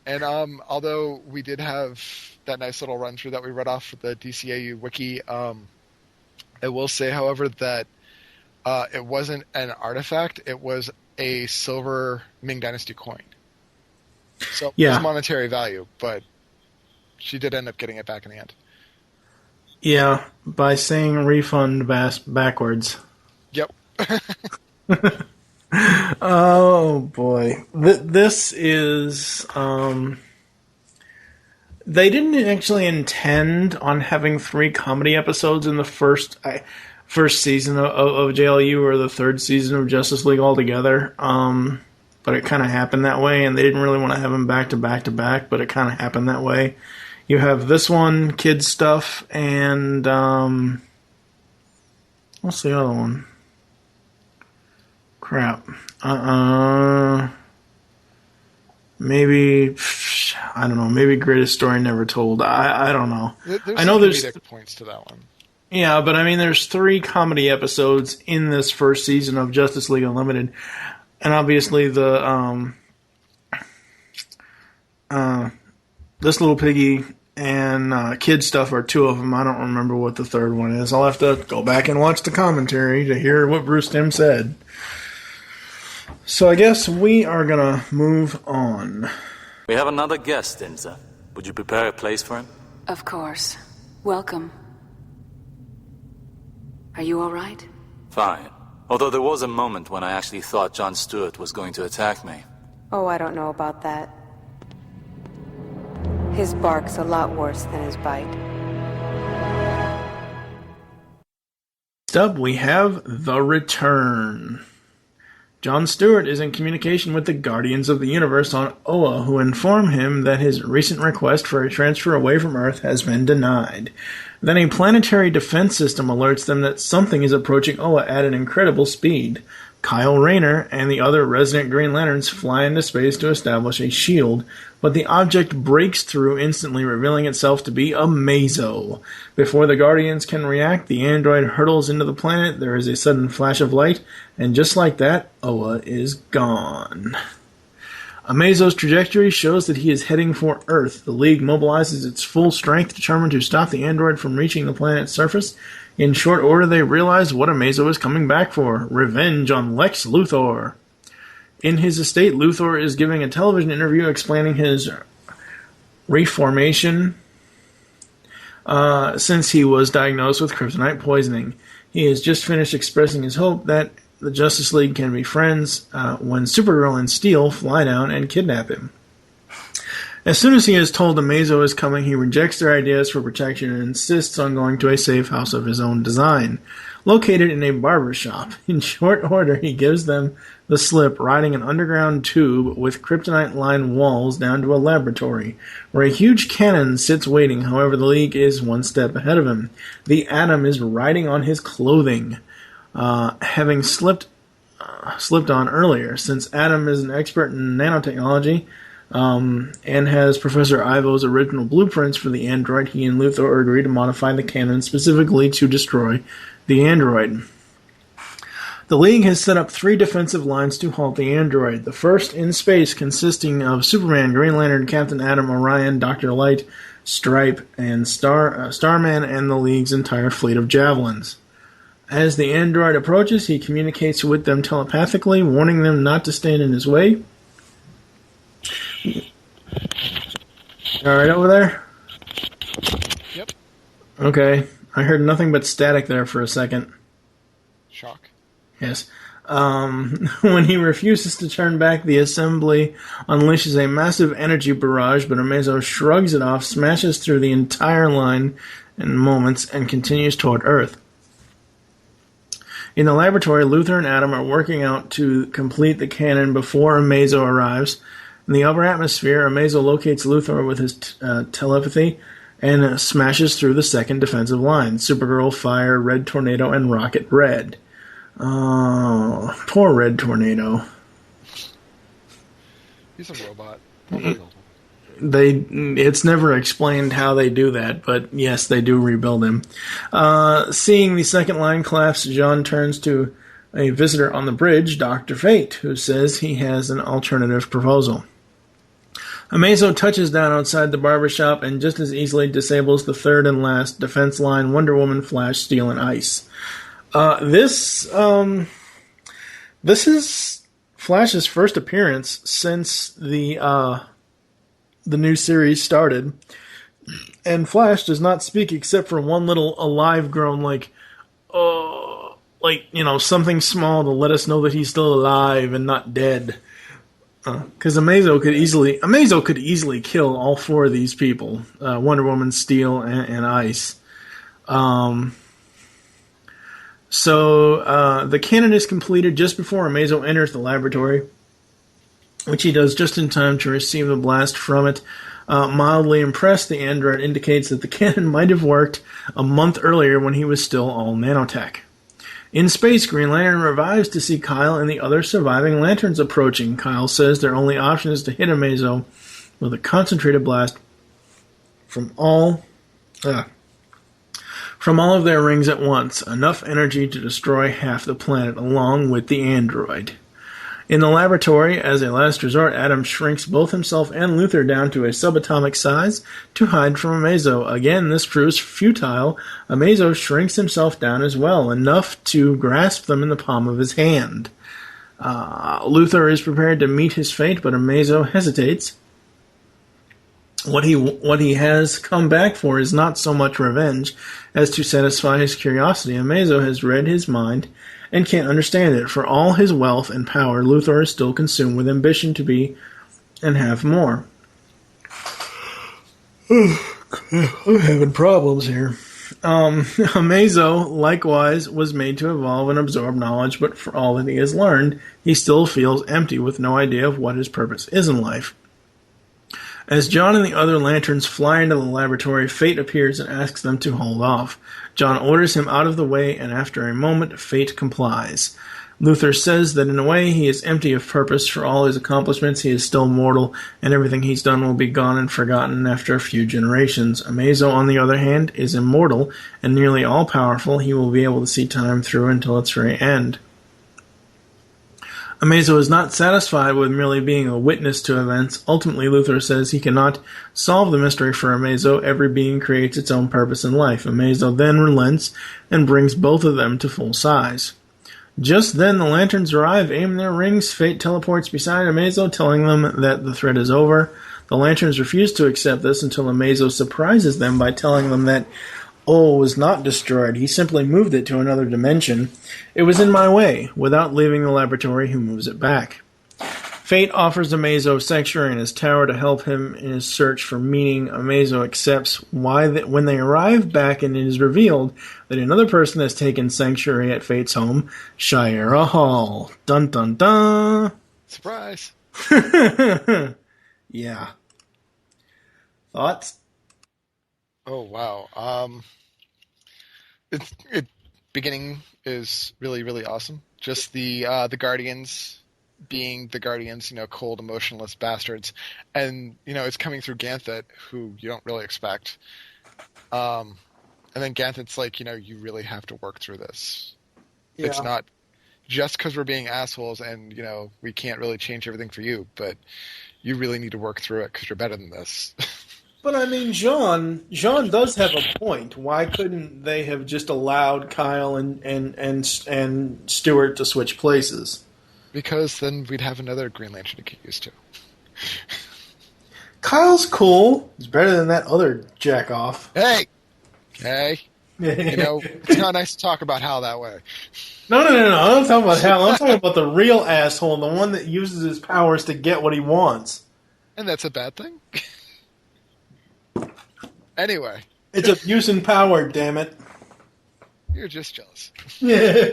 And although we did have that nice little run through that we read off the DCAU wiki, I will say, however, that it wasn't an artifact; it was a silver Ming Dynasty coin. So it's monetary value, but she did end up getting it back in the end. Yeah, by saying refund backwards. Yep. Oh boy, this is. They didn't actually intend on having 3 comedy episodes in the first season of JLU or the 3rd season of Justice League altogether. But it kind of happened that way, and they didn't really want to have them back to back to back. But it kind of happened that way. You have this one, kids stuff, and what's the other one? Crap. Maybe, I don't know, maybe Greatest Story Never Told. I don't know. I know there's points to that one. Yeah, but I mean, there's 3 comedy episodes in this first season of Justice League Unlimited, and obviously the This Little Piggy and Kid Stuff are 2 of them. I don't remember what the 3rd one is. I'll have to go back and watch the commentary to hear what Bruce Timm said. So I guess we are going to move on. We have another guest, Inza. Would you prepare a place for him? Of course. Welcome. Are you all right? Fine. Although there was a moment when I actually thought John Stewart was going to attack me. Oh, I don't know about that. His bark's a lot worse than his bite. Next up, we have The Return. John Stewart is in communication with the Guardians of the Universe on Oa, who inform him that his recent request for a transfer away from Earth has been denied. Then a planetary defense system alerts them that something is approaching Oa at an incredible speed. Kyle Rayner and the other resident Green Lanterns fly into space to establish a shield, but the object breaks through, instantly revealing itself to be a Mazo. Before the Guardians can react, the android hurtles into the planet, there is a sudden flash of light, and just like that, Oa is gone. Amazo's trajectory shows that he is heading for Earth. The League mobilizes its full strength, determined to stop the android from reaching the planet's surface. In short order, they realize what Amazo is coming back for: revenge on Lex Luthor. In his estate, Luthor is giving a television interview explaining his reformation since he was diagnosed with kryptonite poisoning. He has just finished expressing his hope that the Justice League can be friends when Supergirl and Steel fly down and kidnap him. As soon as he is told Amazo is coming, he rejects their ideas for protection and insists on going to a safe house of his own design, located in a barber shop. In short order, he gives them the slip, riding an underground tube with kryptonite-lined walls down to a laboratory, where a huge cannon sits waiting. However, the League is one step ahead of him. The Atom is riding on his clothing, having slipped on earlier. Since Atom is an expert in nanotechnology, and has Professor Ivo's original blueprints for the android, he and Luthor agree to modify the cannon specifically to destroy the android. The League has set up 3 defensive lines to halt the android. The first in space, consisting of Superman, Green Lantern, Captain Atom, Orion, Dr. Light, Stripe, and Starman, and the League's entire fleet of javelins. As the android approaches, he communicates with them telepathically, warning them not to stand in his way. All right over there? Yep. Okay. I heard nothing but static there for a second. Shock. Yes. When he refuses to turn back, the assembly unleashes a massive energy barrage, but Amazo shrugs it off, smashes through the entire line in moments, and continues toward Earth. In the laboratory, Luther and Adam are working out to complete the cannon before Amazo arrives. In the upper atmosphere, Amazo locates Luther with his telepathy and smashes through the second defensive line. Supergirl, Fire, Red Tornado, and Rocket Red. Oh, poor Red Tornado. He's a robot. It's never explained how they do that, but yes, they do rebuild him. Seeing the second line collapse, John turns to a visitor on the bridge, Dr. Fate, who says he has an alternative proposal. Amazo touches down outside the barbershop and just as easily disables the third and last defense line, Wonder Woman, Flash, Steel, and Ice. This is Flash's first appearance since the new series started, and Flash does not speak except for one little alive groan, something small to let us know that he's still alive and not dead. Because Amazo could easily kill all four of these people: Wonder Woman, Steel, and Ice. So the cannon is completed just before Amazo enters the laboratory, which he does just in time to receive the blast from it. Mildly impressed, the android indicates that the cannon might have worked a month earlier when he was still all nanotech. In space, Green Lantern revives to see Kyle and the other surviving Lanterns approaching. Kyle says their only option is to hit Amazo with a concentrated blast from all of their rings at once, enough energy to destroy half the planet along with the android. In the laboratory, as a last resort, Adam shrinks both himself and Luther down to a subatomic size to hide from Amazo. Again, this proves futile. Amazo shrinks himself down as well, enough to grasp them in the palm of his hand. Luther is prepared to meet his fate, but Amazo hesitates. What he has come back for is not so much revenge as to satisfy his curiosity. Amazo has read his mind and can't understand it. For all his wealth and power, Luthor is still consumed with ambition to be and have more. I'm having problems here. Amazo, likewise, was made to evolve and absorb knowledge, but for all that he has learned, he still feels empty with no idea of what his purpose is in life. As John and the other Lanterns fly into the laboratory, Fate appears and asks them to hold off. John orders him out of the way, and after a moment, Fate complies. Luther says that in a way he is empty of purpose. For all his accomplishments, he is still mortal, and everything he's done will be gone and forgotten after a few generations. Amazo, on the other hand, is immortal and nearly all-powerful. He will be able to see time through until its very end. Amazo is not satisfied with merely being a witness to events. Ultimately, Luther says he cannot solve the mystery for Amazo. Every being creates its own purpose in life. Amazo then relents and brings both of them to full size. Just then, the Lanterns arrive, aim their rings. Fate teleports beside Amazo, telling them that the threat is over. The Lanterns refuse to accept this until Amazo surprises them by telling them that O was not destroyed. He simply moved it to another dimension. It was in my way. Without leaving the laboratory, he moves it back. Fate offers Amazo sanctuary in his tower to help him in his search for meaning. Amazo accepts when they arrive back, and it is revealed that another person has taken sanctuary at Fate's home, Shiera Hall. Dun dun dun! Surprise! Yeah. Thoughts? Oh wow. Beginning is really, really awesome. Just the Guardians being the Guardians, cold, emotionless bastards, and it's coming through Ganthet, who you don't really expect. And then Ganthet's like, you really have to work through this. Yeah. It's not just because we're being assholes and we can't really change everything for you, but you really need to work through it because you're better than this. But I mean, Jean does have a point. Why couldn't they have just allowed Kyle and Stewart to switch places? Because then we'd have another Green Lantern to get used to. Kyle's cool. He's better than that other jack-off. Hey! It's not nice to talk about Hal that way. No. I'm not talking about Hal. I'm talking about the real asshole, the one that uses his powers to get what he wants. And that's a bad thing? Anyway. It's abuse and power, damn it. You're just jealous. Yeah.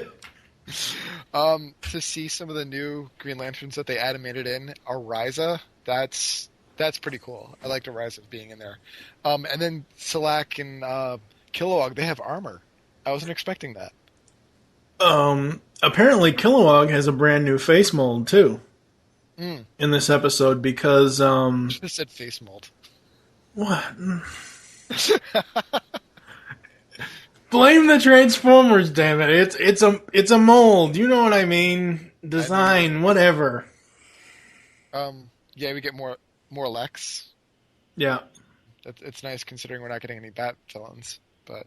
To see some of the new Green Lanterns that they animated in, Ariza, that's pretty cool. I liked Ariza being in there. And then Selak and Kilowog, they have armor. I wasn't expecting that. Apparently Kilowog has a brand new face mold, too. In this episode, because, Just said face mold. What? Blame the Transformers, damn it. It's a mold. You know what I mean? Design, whatever. Yeah, we get more Lex. Yeah. It's nice considering we're not getting any Bat villains. But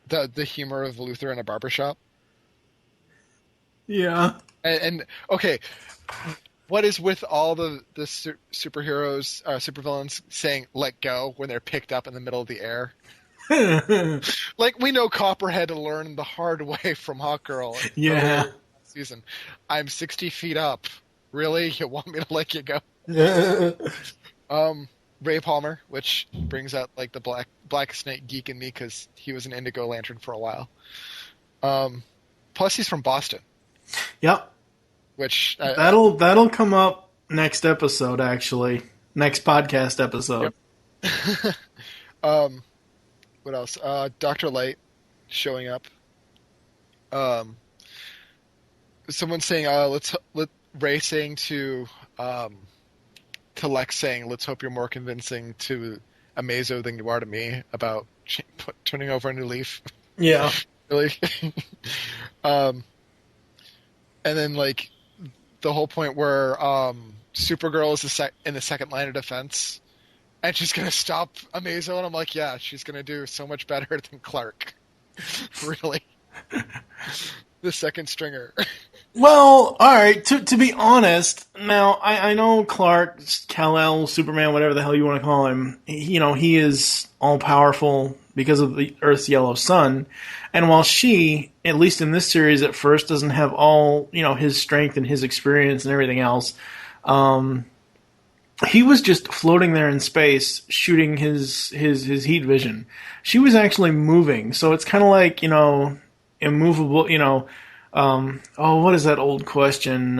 the humor of Luther in a barbershop. Yeah. And okay, what is with all the superheroes, supervillains saying "let go" when they're picked up in the middle of the air? Like, we know Copperhead learned the hard way from Hawkgirl. Yeah. Season. I'm 60 feet up. Really? You want me to let you go? Ray Palmer, which brings out like the Black Snake geek in me because he was an Indigo Lantern for a while. Plus, he's from Boston. Yep. Which that'll come up next episode, actually. Next podcast episode. Yep. What else? Dr. Light showing up. Someone saying, Ray saying to Lex saying, let's hope you're more convincing to Amazo than you are to me about turning over a new leaf. Yeah. Really? And then, like, the whole point where Supergirl is in the second line of defense, and she's going to stop Amazo, and I'm like, yeah, she's going to do so much better than Clark. Really. The second stringer. Well, alright, to be honest, now, I know Clark, Kal-El, Superman, whatever the hell you want to call him, he is all-powerful because of the Earth's yellow sun, and while she, at least in this series at first, doesn't have all, his strength and his experience and everything else, he was just floating there in space, shooting his heat vision. She was actually moving, so it's kind of like, immovable, what is that old question?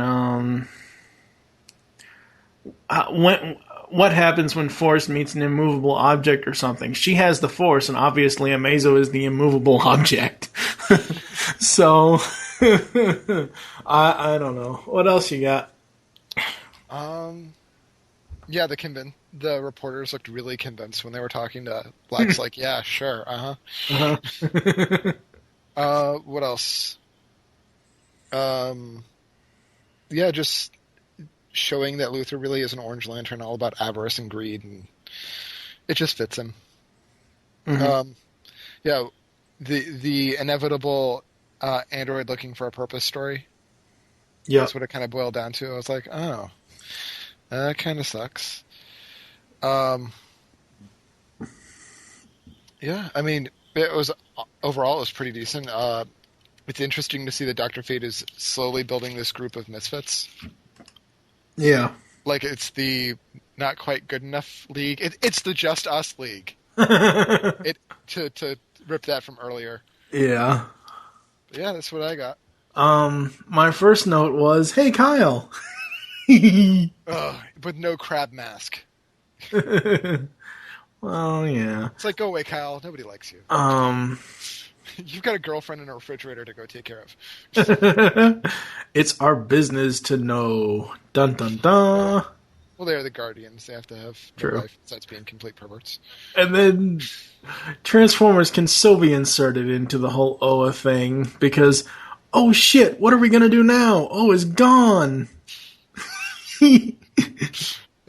What happens when force meets an immovable object or something? She has the force, and obviously Amazo is the immovable object. So, I don't know. What else you got? Yeah, the reporters looked really convinced when they were talking to Lex. Like, yeah, sure, what else? Yeah, just showing that Luther really is an Orange Lantern, all about avarice and greed, and it just fits him. Mm-hmm. Yeah, the inevitable android looking for a purpose story. Yeah, that's what it kind of boiled down to. I was like, oh, that kind of sucks. Yeah, I mean, overall it was pretty decent. It's interesting to see that Dr. Fate is slowly building this group of misfits. Yeah. Like, it's the not quite good enough league. It's the Just Us league. To rip that from earlier. Yeah. But yeah, that's what I got. My first note was, hey, Kyle. With no crab mask. Well, yeah. It's like, go away, Kyle. Nobody likes you. You've got a girlfriend in a refrigerator to go take care of. It's our business to know. Dun, dun, dun. Well, they're the Guardians. They have to have True. life besides being complete perverts. And then Transformers can still be inserted into the whole Oa thing because, oh shit, what are we going to do now? Oh, it's gone.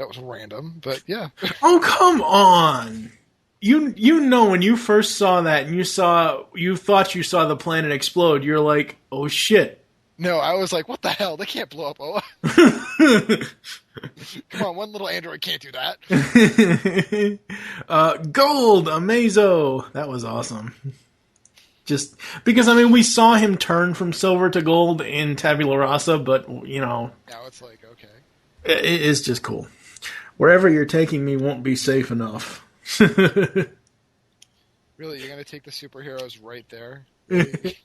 That was random, but yeah. Oh, come on! You know when you first saw that and you thought you saw the planet explode, you're like, oh shit. No, I was like, what the hell? They can't blow up Oa. Come on, one little android can't do that. Gold, Amazo. That was awesome. Just because, I mean, we saw him turn from silver to gold in Tabula Rasa, but, you know. Now it's like, okay. It is just cool. Wherever you're taking me won't be safe enough. Really, you're going to take the superheroes right there? Really?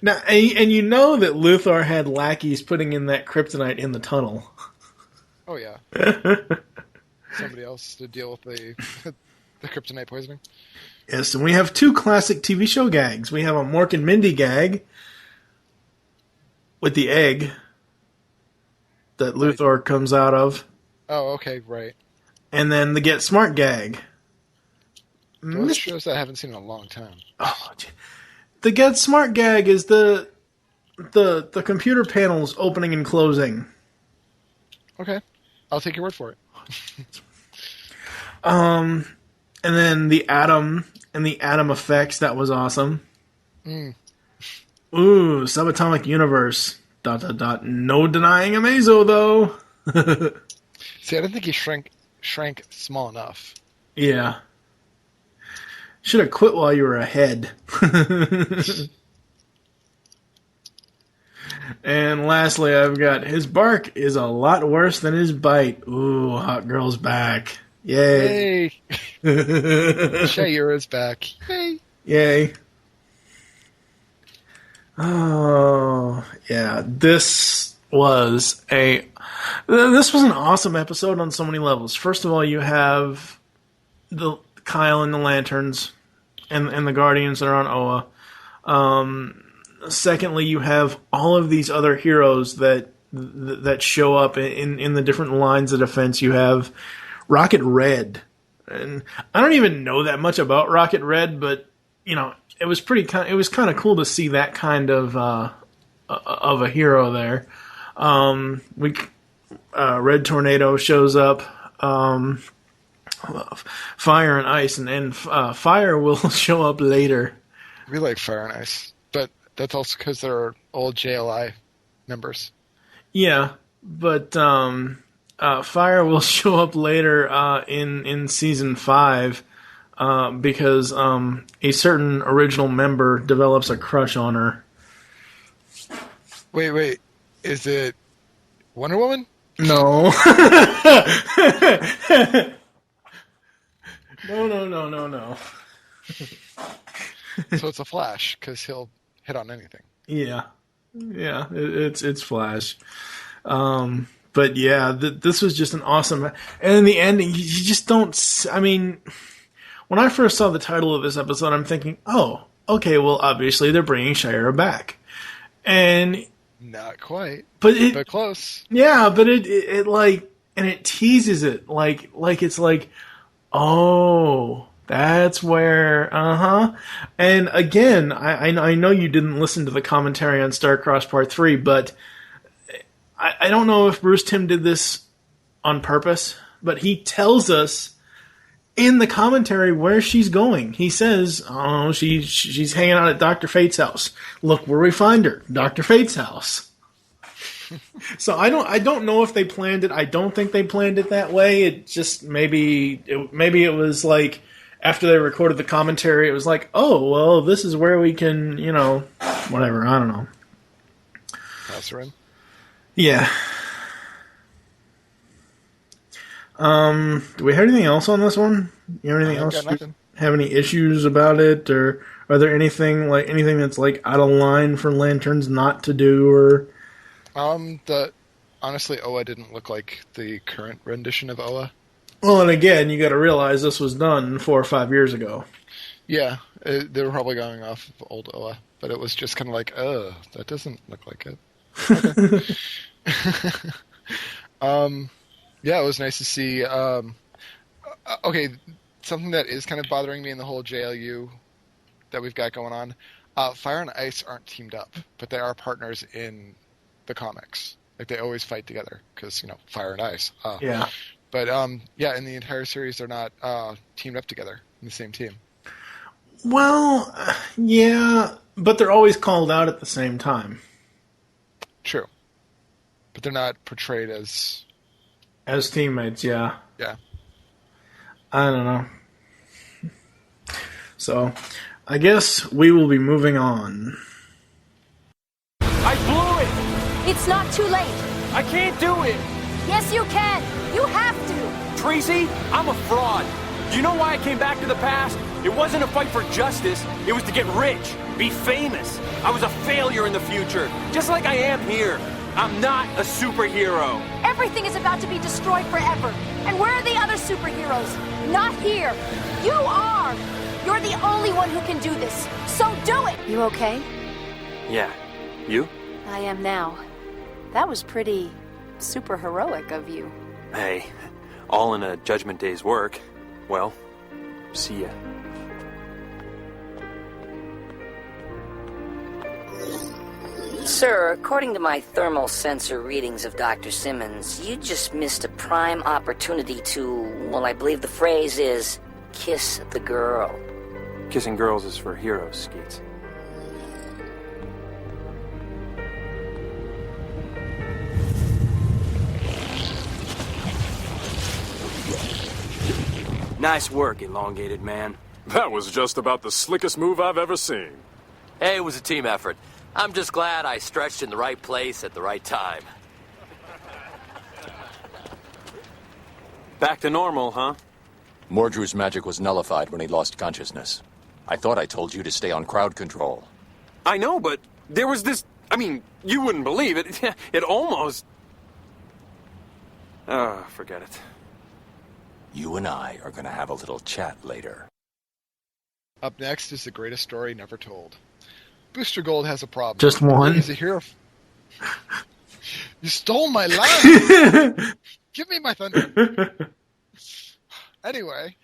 Now, and you know that Luthor had lackeys putting in that kryptonite in the tunnel. Oh, yeah. Somebody else to deal with the kryptonite poisoning. Yes, and we have 2 classic TV show gags. We have a Mork and Mindy gag with the egg that Luthor comes out of. Oh, okay, right. And then the Get Smart gag. Those shows that I haven't seen in a long time. Oh, the Get Smart gag is the computer panels opening and closing. Okay, I'll take your word for it. And then the Atom and the Atom effects, that was awesome. Ooh, Subatomic Universe. ... No denying Amazo, though. See, I didn't think he shrank small enough. Yeah. Should have quit while you were ahead. And lastly, I've got his bark is a lot worse than his bite. Ooh, Hot Girl's back. Yay. Yay! Shayura's back. Yay! Yay. Oh, yeah. This was an awesome episode on so many levels. First of all, you have the Kyle and the Lanterns and the Guardians that are on Oa. Secondly, you have all of these other heroes that show up in the different lines of defense. You have Rocket Red, and I don't even know that much about Rocket Red, but you know it was kind of cool to see that kind of a hero there. Red Tornado shows up. Fire and Ice, and Fire will show up later. We like Fire and Ice, but that's also because they're old JLI members. Yeah, but Fire will show up later in season 5 because a certain original member develops a crush on her. Wait, is it Wonder Woman? No. No. So it's a Flash because he'll hit on anything. Yeah, it's Flash. But yeah, this was just an awesome. And in the ending, you just don't. I mean, when I first saw the title of this episode, I'm thinking, oh, okay, well, obviously they're bringing Shira back, and not quite, but close. Yeah, but it like, and it teases it like it's like, oh. That's where, And again, I know you didn't listen to the commentary on Starcross Part 3, but I don't know if Bruce Timm did this on purpose, but he tells us in the commentary where she's going. He says, oh, she's hanging out at Dr. Fate's house. Look where we find her, Dr. Fate's house. So I don't know if they planned it. I don't think they planned it that way. It just maybe it was like, after they recorded the commentary, it was like, oh, well, this is where we can, whatever, I don't know. Pass her in? Yeah. Do we have anything else on this one? You have anything else? Have any issues about it? Or are there anything that's like out of line for Lanterns not to do? Or honestly, Oa didn't look like the current rendition of Oa. Well, and again, you got to realize this was done 4 or 5 years ago. Yeah, they were probably going off of old Oa, but it was just kind of like, that doesn't look like it. Okay. Yeah, it was nice to see. Okay, something that is kind of bothering me in the whole JLU that we've got going on. Fire and Ice aren't teamed up, but they are partners in the comics. Like they always fight together because Fire and Ice. Yeah. But yeah, in the entire series, they're not teamed up together in the same team. Well, yeah, but they're always called out at the same time. True. But they're not portrayed as teammates, yeah. Yeah. I don't know. So, I guess we will be moving on. I blew it! It's not too late. I can't do it! Yes, you can. You have to. Tracy, I'm a fraud. Do you know why I came back to the past? It wasn't a fight for justice. It was to get rich, be famous. I was a failure in the future, just like I am here. I'm not a superhero. Everything is about to be destroyed forever. And where are the other superheroes? Not here. You are. You're the only one who can do this. So do it. You okay? Yeah. You? I am now. That was pretty super heroic of you. Hey, all in a Judgment Day's work. Well, see ya. Sir, according to my thermal sensor readings of Dr. Simmons, you just missed a prime opportunity to, well, I believe the phrase is, kiss the girl. Kissing girls is for heroes, Skeets. Nice work, elongated man. That was just about the slickest move I've ever seen. Hey, it was a team effort. I'm just glad I stretched in the right place at the right time. Back to normal, huh? Mordrew's magic was nullified when he lost consciousness. I thought I told you to stay on crowd control. I know, but there was this... I mean, you wouldn't believe it. It almost... Oh, forget it. You and I are going to have a little chat later. Up next is the greatest story never told. Booster Gold has a problem. Just one? He's a hero. You stole my line! Give me my thunder! Anyway,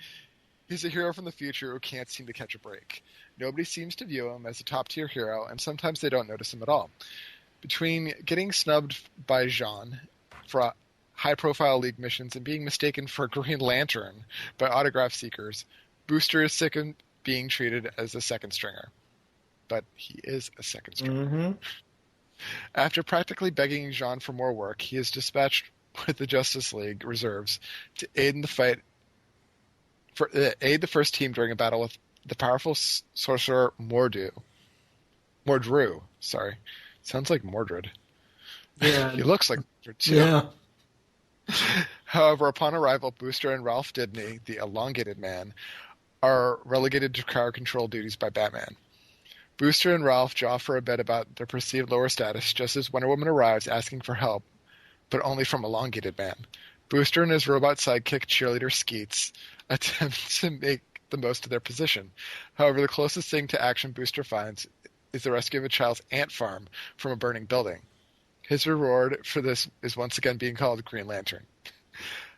he's a hero from the future who can't seem to catch a break. Nobody seems to view him as a top-tier hero, and sometimes they don't notice him at all. Between getting snubbed by Jean for high-profile League missions and being mistaken for Green Lantern by autograph seekers, Booster is sick of being treated as a second-stringer. But he is a second-stringer. Mm-hmm. After practically begging Jean for more work, he is dispatched with the Justice League reserves to aid in the fight aid the first team during a battle with the powerful sorcerer Mordrew. Sorry. Sounds like Mordred. Yeah. He looks like Mordred, too. Yeah. However, upon arrival, Booster and Ralph Dibny, the elongated man, are relegated to crowd control duties by Batman. Booster and Ralph jaw for a bit about their perceived lower status just as Wonder Woman arrives asking for help, but only from elongated man. Booster and his robot sidekick cheerleader Skeets attempt to make the most of their position. However, the closest thing to action Booster finds is the rescue of a child's ant farm from a burning building. His reward for this is once again being called Green Lantern.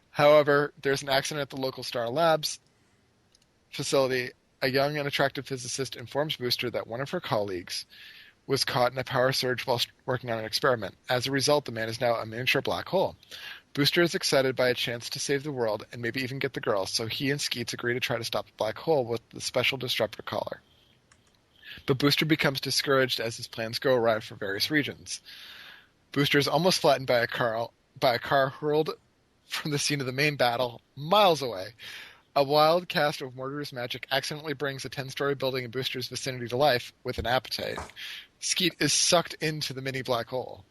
However, there's an accident at the local Star Labs facility. A young and attractive physicist informs Booster that one of her colleagues was caught in a power surge while working on an experiment. As a result, the man is now a miniature black hole. Booster is excited by a chance to save the world and maybe even get the girl, so he and Skeets agree to try to stop the black hole with the special disruptor collar. But Booster becomes discouraged as his plans go awry for various reasons. Booster is almost flattened by a car hurled from the scene of the main battle miles away. A wild cast of Mordrew's magic accidentally brings a 10-story building in Booster's vicinity to life with an appetite. Skeet is sucked into the mini black hole.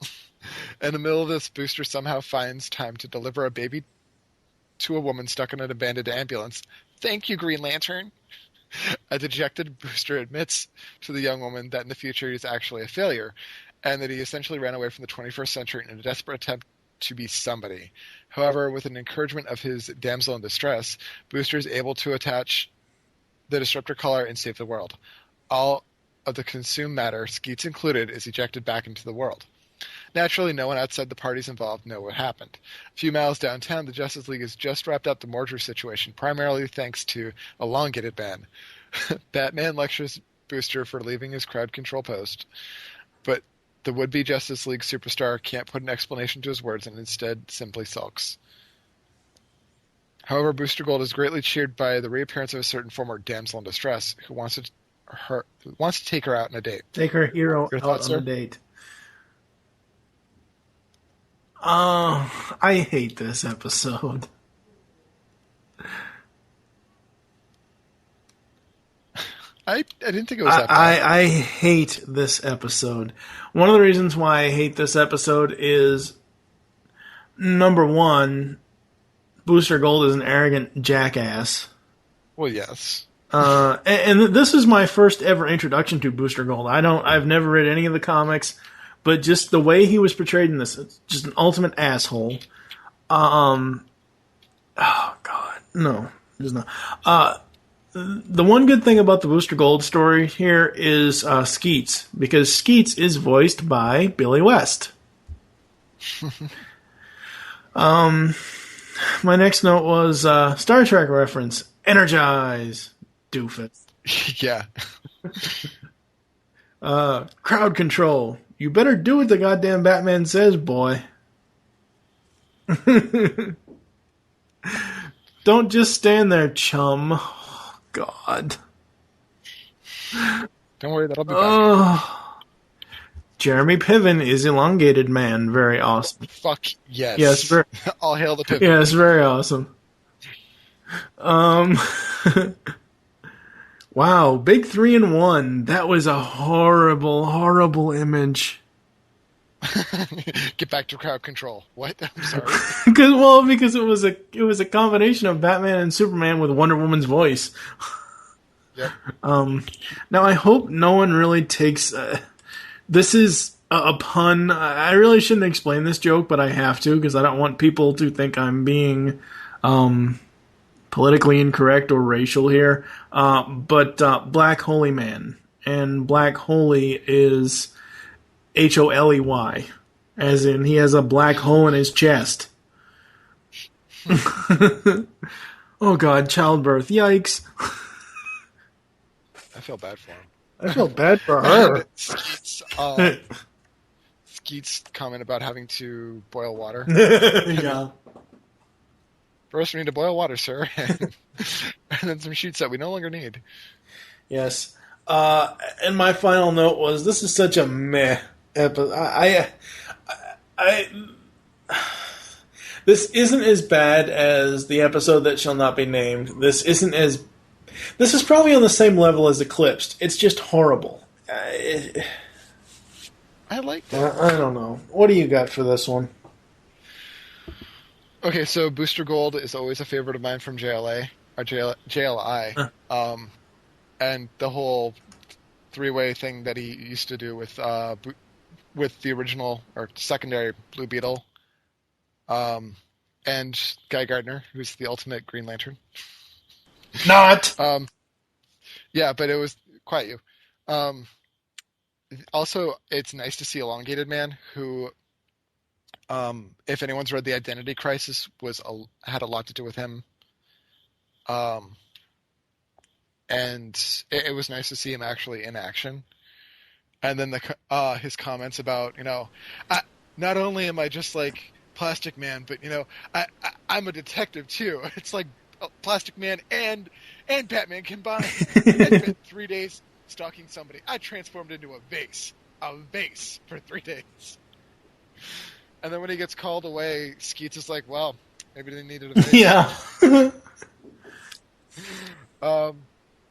In the middle of this, Booster somehow finds time to deliver a baby to a woman stuck in an abandoned ambulance. Thank you, Green Lantern. A dejected Booster admits to the young woman that in the future he is actually a failure, and that he essentially ran away from the 21st century in a desperate attempt to be somebody. However, with an encouragement of his damsel in distress, Booster is able to attach the disruptor collar and save the world. All of the consumed matter, Skeets included, is ejected back into the world. Naturally, no one outside the parties involved know what happened. A few miles downtown, the Justice League has just wrapped up the Mordrew situation, primarily thanks to Elongated Man. Batman lectures Booster for leaving his crowd control post, but the would-be Justice League superstar can't put an explanation to his words and instead simply sulks. However, Booster Gold is greatly cheered by the reappearance of a certain former damsel in distress who wants to take her out on a date. Take her hero Your out thoughts, on a sir? date. I hate this episode. I didn't think it was that bad. I hate this episode. One of the reasons why I hate this episode is, number one, Booster Gold is an arrogant jackass. Well, yes. And this is my first ever introduction to Booster Gold. I've never read any of the comics, but just the way he was portrayed in this, it's just an ultimate asshole. Oh God, no, there's no. The one good thing about the Booster Gold story here is Skeets, because Skeets is voiced by Billy West. My next note was Star Trek reference. Energize, doofus. Yeah. Crowd control. You better do what the goddamn Batman says, boy. Don't just stand there, chum. Oh, God. Don't worry, that'll be back. Jeremy Piven is elongated man. Very awesome. Fuck yes. Yes, very, All hail the Piven. yes, very awesome. Wow, big 3-in-1. That was a horrible, horrible image. Get back to crowd control. What? I'm sorry. Because it was a combination of Batman and Superman with Wonder Woman's voice. Yep. Now I hope no one really takes. This is a pun. I really shouldn't explain this joke, but I have to because I don't want people to think I'm being politically incorrect or racial here. But Black Holy Man, and Black Holy is Holey, as in he has a black hole in his chest. Oh God, childbirth! Yikes! I feel bad for him. I feel bad for her. Skeet's comment about having to boil water. Yeah. First, we need to boil water, sir, and then some sheets that we no longer need. Yes. And my final note was: this is such a meh episode. This isn't as bad as the episode that shall not be named. This is probably on the same level as Eclipsed. It's just horrible. I like that. I don't know. What do you got for this one? Okay, so Booster Gold is always a favorite of mine from JLI. And the whole three-way thing that he used to do with the original or secondary Blue Beetle, and Guy Gardner, who's the ultimate Green Lantern. Not. Yeah, but it was quite you. Also, it's nice to see Elongated Man, who, if anyone's read The Identity Crisis, had a lot to do with him. And it was nice to see him actually in action. And then his comments about, not only am I just like Plastic Man, but I'm a detective too. It's like Plastic Man and Batman combined. I spent 3 days stalking somebody. I transformed into a vase for 3 days. And then when he gets called away, Skeets is like, "Well, maybe they needed a vase." Yeah.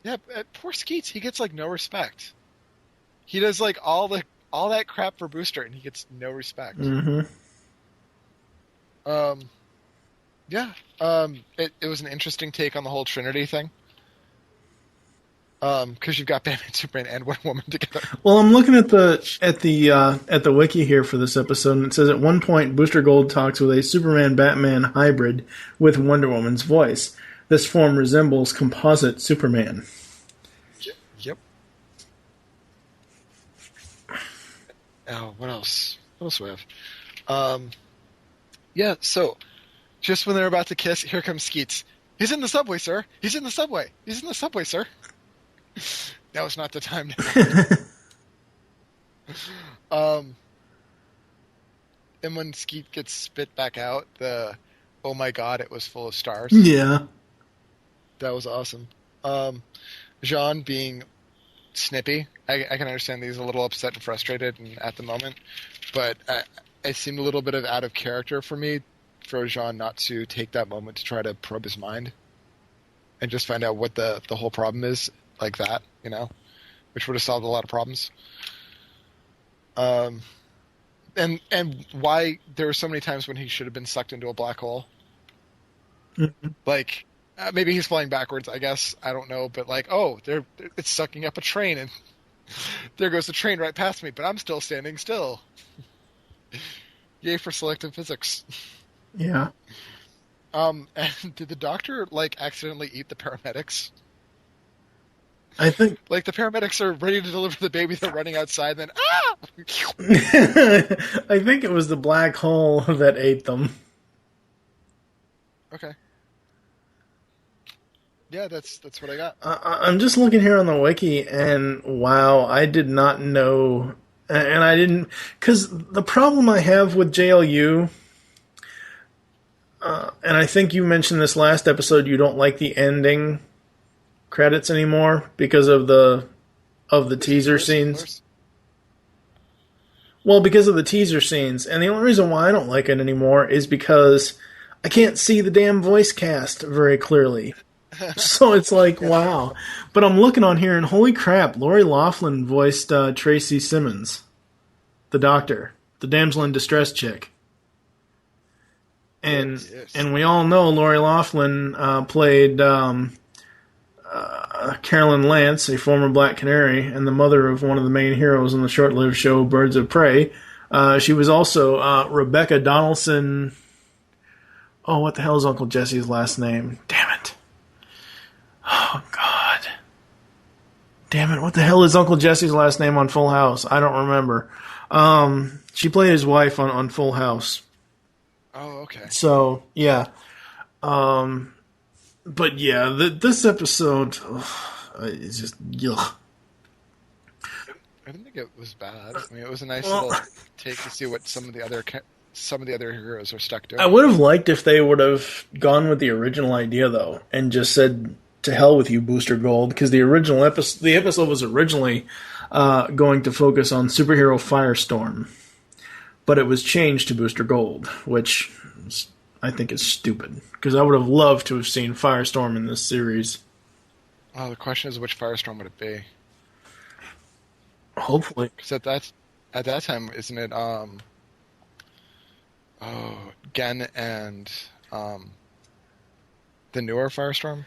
Yeah, poor Skeets. He gets like no respect. He does like all that crap for Booster, and he gets no respect. Mm-hmm. Yeah. It was an interesting take on the whole Trinity thing. Because you've got Batman, Superman, and Wonder Woman together. Well, I'm looking at the wiki here for this episode, and it says at one point Booster Gold talks with a Superman-Batman hybrid with Wonder Woman's voice. This form resembles composite Superman. Yep. Oh, what else? What else do we have? Yeah, so just when they're about to kiss, here comes Skeets. He's in the subway, sir. He's in the subway. He's in the subway, sir. That was not the time. And when Skeet gets spit back out, the oh my god, it was full of stars. Yeah. That was awesome. Jean being snippy. I can understand that he's a little upset and frustrated at the moment, but it seemed a little bit of out of character for me for Jean not to take that moment to try to probe his mind and just find out what the whole problem is like that, which would have solved a lot of problems. And why there were so many times when he should have been sucked into a black hole. Mm-hmm. Like, maybe he's flying backwards, I guess. I don't know. But like, it's sucking up a train, and there goes the train right past me, but I'm still standing still. Yay for selective physics. Yeah. And did the doctor, accidentally eat the paramedics? I think... the paramedics are ready to deliver the baby, they're running outside, then, ah! I think it was the black hole that ate them. Okay. Yeah, that's what I got. I'm just looking here on the wiki, and wow, I did not know, and I didn't, because the problem I have with JLU, and I think you mentioned this last episode, you don't like the ending credits anymore because of the teaser scenes. Well, because of the teaser scenes, and the only reason why I don't like it anymore is because I can't see the damn voice cast very clearly. So it's like, wow. But I'm looking on here, and holy crap, Lori Loughlin voiced Tracy Simmons, the doctor, the damsel in distress chick. And we all know Lori Loughlin played Carolyn Lance, a former Black Canary, and the mother of one of the main heroes in the short-lived show Birds of Prey. She was also Rebecca Donaldson. Oh, what the hell is Uncle Jesse's last name? Damn it. Oh, God. Damn it, what the hell is Uncle Jesse's last name on Full House? I don't remember. She played his wife on Full House. Oh, okay. So, yeah. But yeah, this episode is just, ugh. I didn't think it was bad. I mean, it was a nice little take to see what some of the other heroes are stuck doing. I would have liked if they would have gone with the original idea, though, and just said, to hell with you, Booster Gold, because the episode was originally going to focus on superhero Firestorm, but it was changed to Booster Gold, which I think is stupid, because I would have loved to have seen Firestorm in this series. Well, the question is, which Firestorm would it be? Hopefully. Because at that time, isn't it, Gen and the newer Firestorm?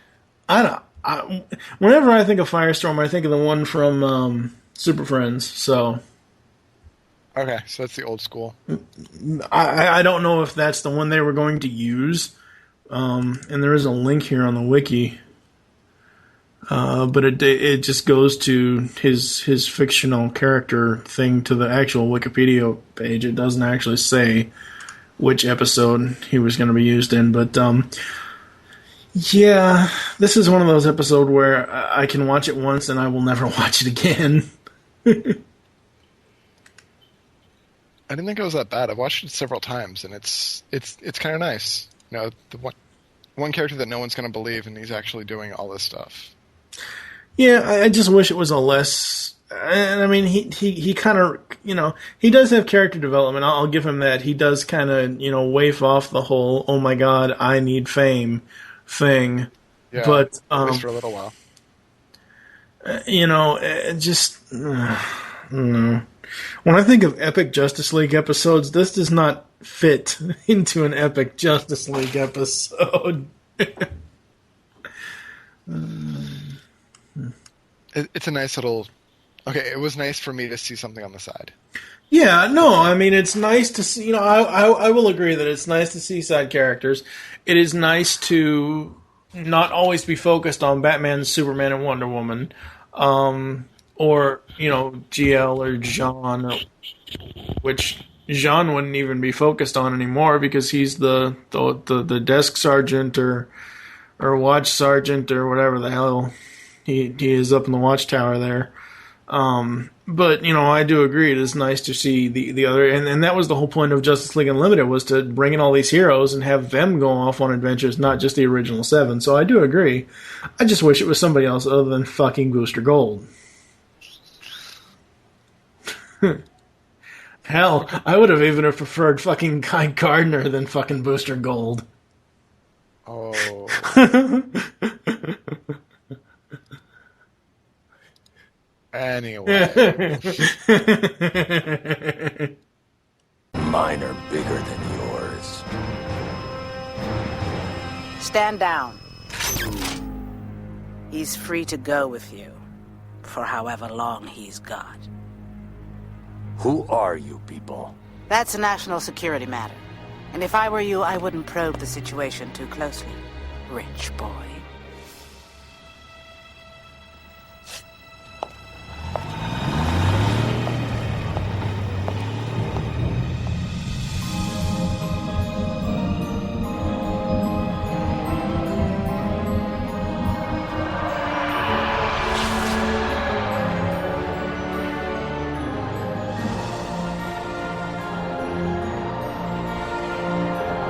Whenever I think of Firestorm, I think of the one from Super Friends, so... Okay, so that's the old school. I don't know if that's the one they were going to use, and there is a link here on the wiki, but it just goes to his fictional character thing to the actual Wikipedia page. It doesn't actually say which episode he was going to be used in, but yeah, this is one of those episodes where I can watch it once and I will never watch it again. I didn't think it was that bad. I've watched it several times, and it's kind of nice. The one character that no one's going to believe, and he's actually doing all this stuff. Yeah, I just wish it was a less... And I mean, he kind of, he does have character development. I'll give him that. He does kind of, waif off the whole, oh my god, I need fame thing. Yeah, but at least for a little while. Just... no. When I think of epic Justice League episodes, this does not fit into an epic Justice League episode. It's a nice little... Okay, it was nice for me to see something on the side. Yeah, no, I mean, it's nice to see... I will agree that it's nice to see side characters. It is nice to not always be focused on Batman, Superman, and Wonder Woman. Or, GL or Jean, which Jean wouldn't even be focused on anymore because he's the desk sergeant or watch sergeant or whatever the hell he is up in the watchtower there. But, I do agree. It is nice to see the other, and that was the whole point of Justice League Unlimited, was to bring in all these heroes and have them go off on adventures, not just the original 7. So I do agree. I just wish it was somebody else other than fucking Booster Gold. Hell, I would have even preferred fucking Guy Gardner than fucking Booster Gold. Oh. Anyway. Mine are bigger than yours. Stand down. He's free to go with you, for however long he's got. Who are you people? That's a national security matter. And if I were you, I wouldn't probe the situation too closely, rich boy.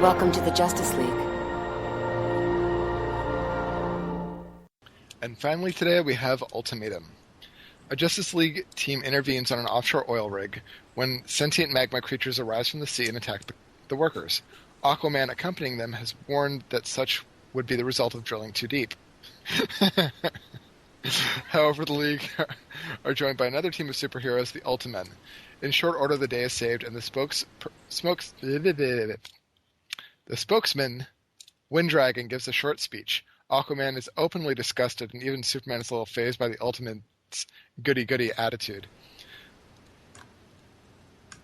Welcome to the Justice League. And finally today we have Ultimatum. A Justice League team intervenes on an offshore oil rig when sentient magma creatures arise from the sea and attack the workers. Aquaman, accompanying them, has warned that such would be the result of drilling too deep. However, the League are joined by another team of superheroes, the Ultimen. In short order, the day is saved, and the spokesman, Winddragon, gives a short speech. Aquaman is openly disgusted, and even Superman is a little fazed by the Ultimate's goody-goody attitude.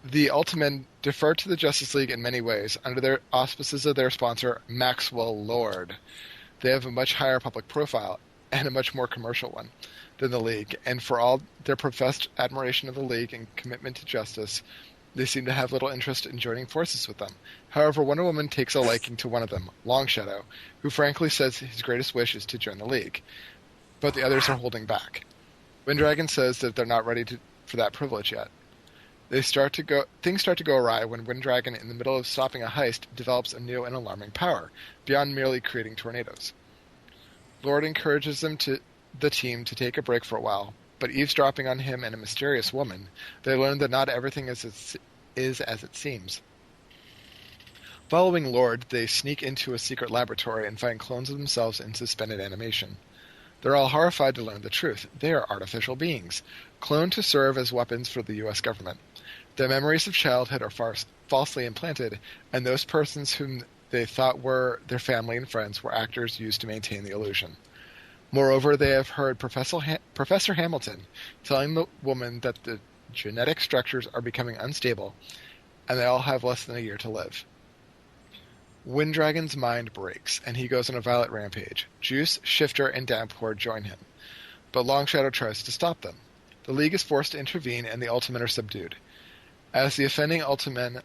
The Ultimen defer to the Justice League in many ways, under their auspices of their sponsor, Maxwell Lord. They have a much higher public profile, and a much more commercial one, than the League, and for all their professed admiration of the League and commitment to justice, they seem to have little interest in joining forces with them. However, Wonder Woman takes a liking to one of them, Longshadow, who frankly says his greatest wish is to join the League. But the others are holding back. Winddragon says that they're not ready for that privilege yet. Things start to go awry when Winddragon, in the middle of stopping a heist, develops a new and alarming power, beyond merely creating tornadoes. Lord encourages the team to take a break for a while, but eavesdropping on him and a mysterious woman, they learn that not everything is as it seems. Following Lord, they sneak into a secret laboratory and find clones of themselves in suspended animation. They're all horrified to learn the truth. They are artificial beings, cloned to serve as weapons for the U.S. government. Their memories of childhood are falsely implanted, and those persons whom they thought were their family and friends were actors used to maintain the illusion. Moreover, they have heard Professor Hamilton telling the woman that the genetic structures are becoming unstable, and they all have less than a year to live. Winddragon's mind breaks, and he goes on a violent rampage. Juice, Shifter, and Downpour join him, but Longshadow tries to stop them. The League is forced to intervene, and the Ultimen are subdued. As the offending Ultimen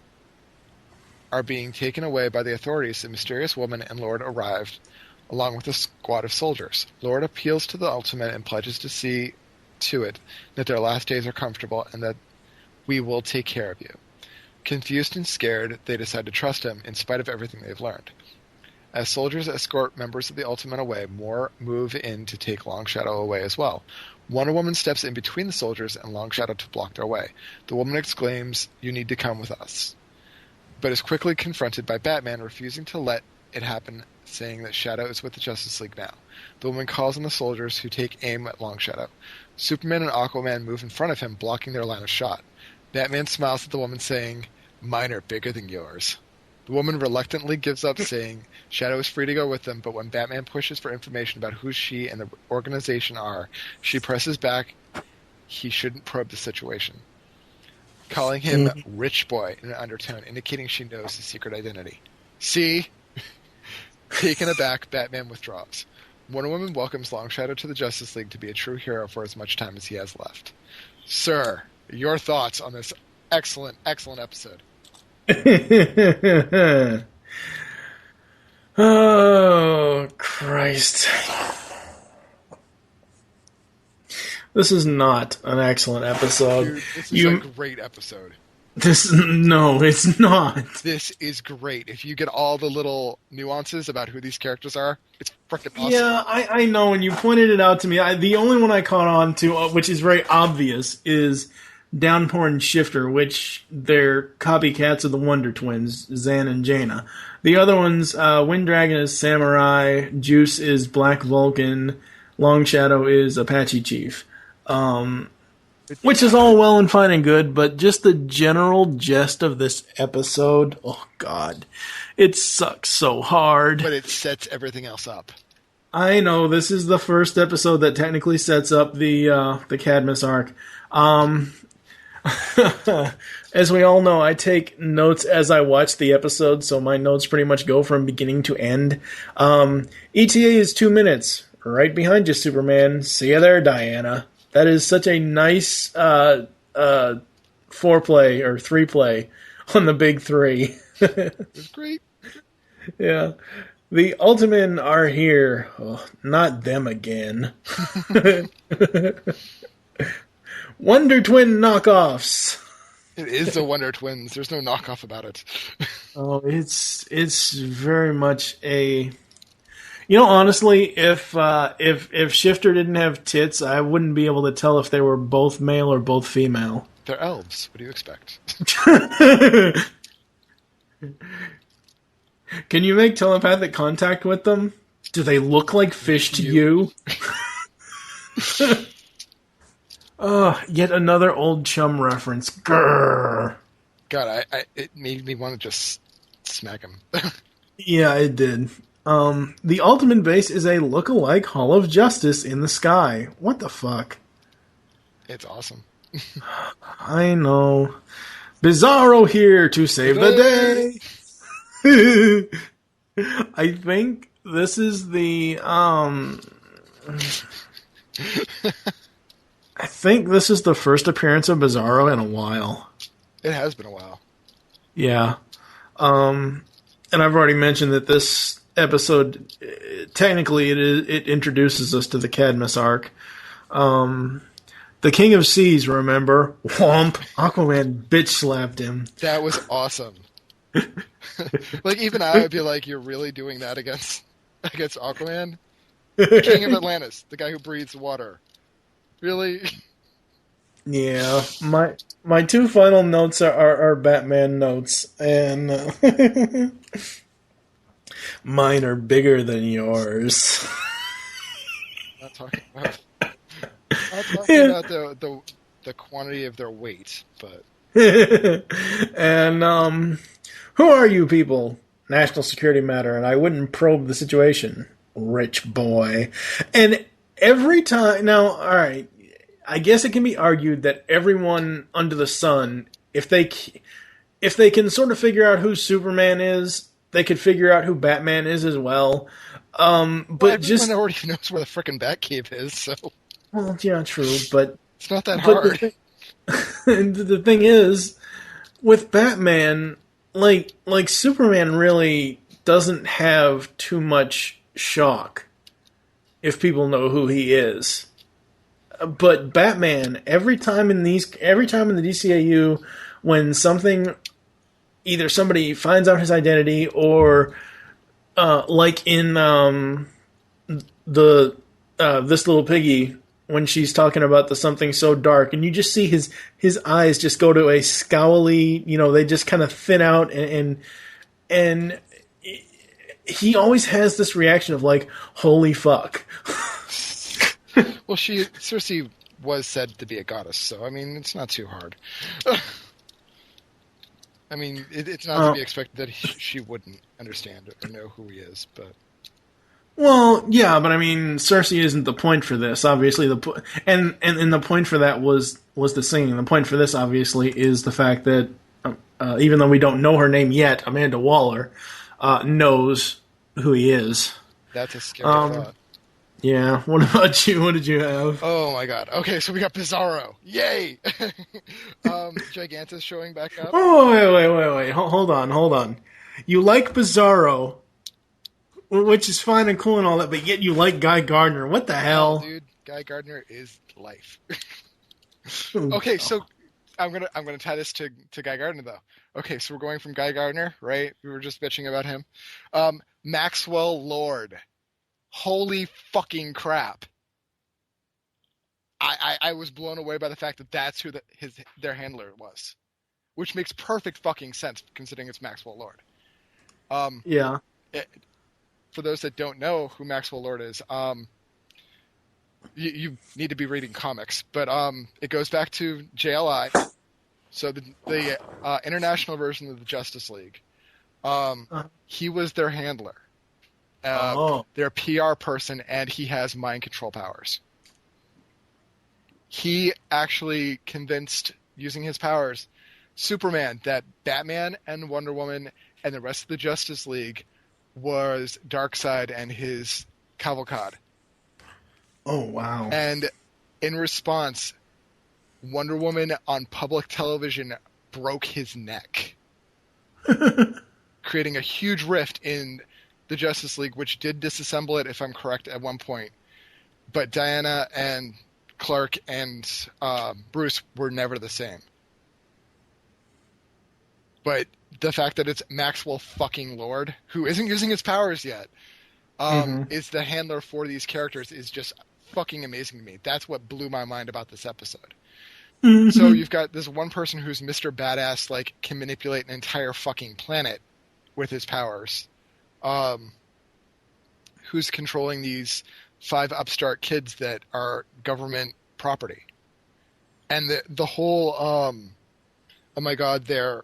are being taken away by the authorities, the mysterious woman and Lord arrived, along with a squad of soldiers. Lord appeals to the Ultimen and pledges to see to it that their last days are comfortable and that we will take care of you. Confused and scared, they decide to trust him in spite of everything they've learned. As soldiers escort members of the Ultimen away, more move in to take Longshadow away as well. Wonder Woman steps in between the soldiers and Longshadow to block their way. The woman exclaims, "You need to come with us," but is quickly confronted by Batman, refusing to let it happen, saying that Shadow is with the Justice League now. The woman calls on the soldiers, who take aim at Longshadow. Superman and Aquaman move in front of him, blocking their line of shot. Batman smiles at the woman, saying, "Mine are bigger than yours." The woman reluctantly gives up, saying Shadow is free to go with them, but when Batman pushes for information about who she and the organization are, she presses back he shouldn't probe the situation, calling him Rich Boy in an undertone, indicating she knows his secret identity. See? Taken aback, Batman withdraws. Wonder Woman welcomes Longshadow to the Justice League to be a true hero for as much time as he has left. Sir, your thoughts on this excellent, excellent episode? Oh, Christ. This is not an excellent episode. Dude, this is a great episode. No, it's not. This is great. If you get all the little nuances about who these characters are, it's freaking awesome. Yeah, I know, and you pointed it out to me. The only one I caught on to, which is very obvious, is Downpour and Shifter, which they're copycats of the Wonder Twins, Zan and Jaina. The other ones, Wind Dragon is Samurai, Juice is Black Vulcan, Long Shadow is Apache Chief. Which is all well and fine and good, but just the general gist of this episode, oh god, it sucks so hard. But it sets everything else up. I know, this is the first episode that technically sets up the Cadmus arc. As we all know, I take notes as I watch the episode, so my notes pretty much go from beginning to end. ETA is 2 minutes. Right behind you, Superman. See you there, Diana. That is such a nice 4-play or 3-play on the big 3. It's great. Yeah. The Ultimatum are here. Oh, not them again. Wonder Twin knockoffs. It is the Wonder Twins. There's no knockoff about it. Oh, it's very much a... You know, honestly, if Shifter didn't have tits, I wouldn't be able to tell if they were both male or both female. They're elves. What do you expect? Can you make telepathic contact with them? Do they look like fish to you? Yet another old chum reference. Grrr. God, it made me want to just smack him. Yeah, it did. The ultimate base is a look-alike Hall of Justice in the sky. What the fuck? It's awesome. I know. Bizarro here to save the day. I think this is the I think this is the first appearance of Bizarro in a while. It has been a while. Yeah. And I've already mentioned that this episode, technically, it introduces us to the Cadmus arc. The King of Seas, remember? Whomp! Aquaman bitch slapped him. That was awesome. Like, even I would be like, you're really doing that against Aquaman? The King of Atlantis, the guy who breathes water. Really? Yeah. My two final notes are Batman notes, and mine are bigger than yours. Not talking about the quantity of their weight, but and who are you people? National security matter, and I wouldn't probe the situation. Rich boy. And every time now, all right, I guess it can be argued that everyone under the sun, if they can sort of figure out who Superman is, they could figure out who Batman is as well. But everyone already knows where the frickin' Batcave is, so. Well, yeah, true, but it's not that hard. The thing is, with Batman, like Superman really doesn't have too much shock if people know who he is. But Batman, every time in the DCAU, when either somebody finds out his identity or, like in This Little Piggy, when she's talking about the something so dark, and you just see his eyes just go to a scowly, they just kind of thin out, and he always has this reaction of like, holy fuck. Well, Cersei was said to be a goddess, so I mean, it's not too hard. I mean, it's not to be expected that she wouldn't understand or know who he is, but. Well, yeah, but I mean, Cersei isn't the point for this. Obviously, and the point for that was the singing. The point for this, obviously, is the fact that even though we don't know her name yet, Amanda Waller knows who he is. That's a scary thought. Yeah. What about you? What did you have? Oh my god. Okay, so we got Bizarro. Yay! Gigantus showing back up. Oh, wait. Hold on. You like Bizarro, which is fine and cool and all that, but yet you like Guy Gardner. What the hell? Dude, Guy Gardner is life. Okay, so I'm gonna tie this to Guy Gardner though. Okay, so we're going from Guy Gardner, right? We were just bitching about him. Maxwell Lord. Holy fucking crap! I was blown away by the fact that that's who their handler was, which makes perfect fucking sense considering it's Maxwell Lord. Yeah. For those that don't know who Maxwell Lord is, you need to be reading comics, but it goes back to JLI, so the international version of the Justice League. He was their handler, their PR person, and he has mind control powers. He actually convinced, using his powers, Superman that Batman and Wonder Woman and the rest of the Justice League was Darkseid and his cavalcade. Oh, wow. And in response, Wonder Woman on public television broke his neck, creating a huge rift in the Justice League, which did disassemble it, if I'm correct, at one point. But Diana and Clark and Bruce were never the same. But the fact that it's Maxwell fucking Lord, who isn't using his powers yet, is the handler for these characters, is just fucking amazing to me. That's what blew my mind about this episode. So you've got this one person who's Mr. Badass, like, can manipulate an entire fucking planet with his powers, who's controlling these 5 upstart kids that are government property. And the whole, oh my god, they're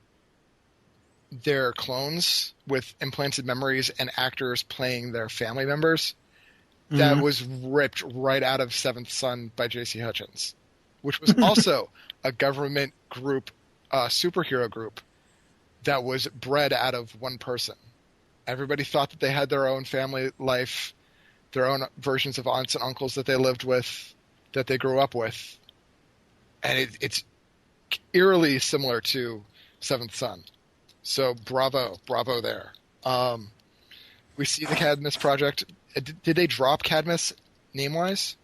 clones with implanted memories and actors playing their family members. That was ripped right out of Seventh Son by J.C. Hutchins, which was also a government group, superhero group, that was bred out of one person. Everybody thought that they had their own family life, their own versions of aunts and uncles that they lived with, that they grew up with. And it's eerily similar to Seventh Son. So bravo there. We see the Cadmus Project. Did they drop Cadmus name-wise?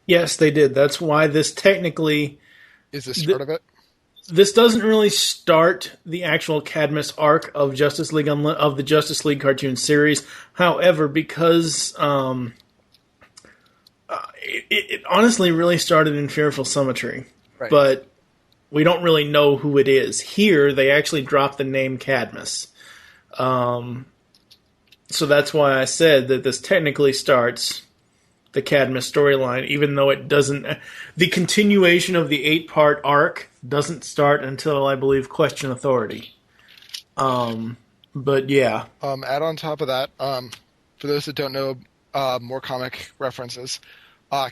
Yes, they did. That's why this technically... Is the start of it? This doesn't really start the actual Cadmus arc of Justice League of the Justice League cartoon series. However, because it honestly really started in Fearful Symmetry, right. But we don't really know who it is. Here, they actually dropped the name Cadmus. So that's why I said that this technically starts the Cadmus storyline, even though it doesn't. The continuation of the 8-part arc doesn't start until, I believe, Question Authority. But yeah. Add on top of that, for those that don't know more comic references,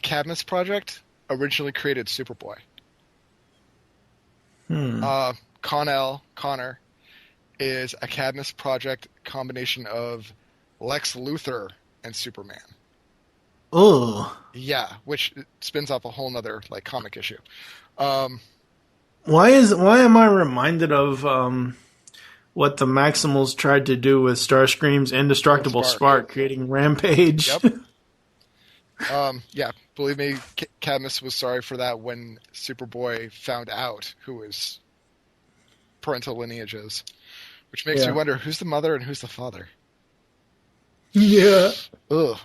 Cadmus Project originally created Superboy. Connor, is a Cadmus Project combination of Lex Luthor and Superman. Oh. Yeah, which spins off a whole nother like comic issue. Why am I reminded of what the Maximals tried to do with Starscream's Indestructible Spark, creating Rampage? Yep. Yeah, believe me, Cadmus was sorry for that when Superboy found out who his parental lineage is, which makes me wonder who's the mother and who's the father. Yeah. Ugh.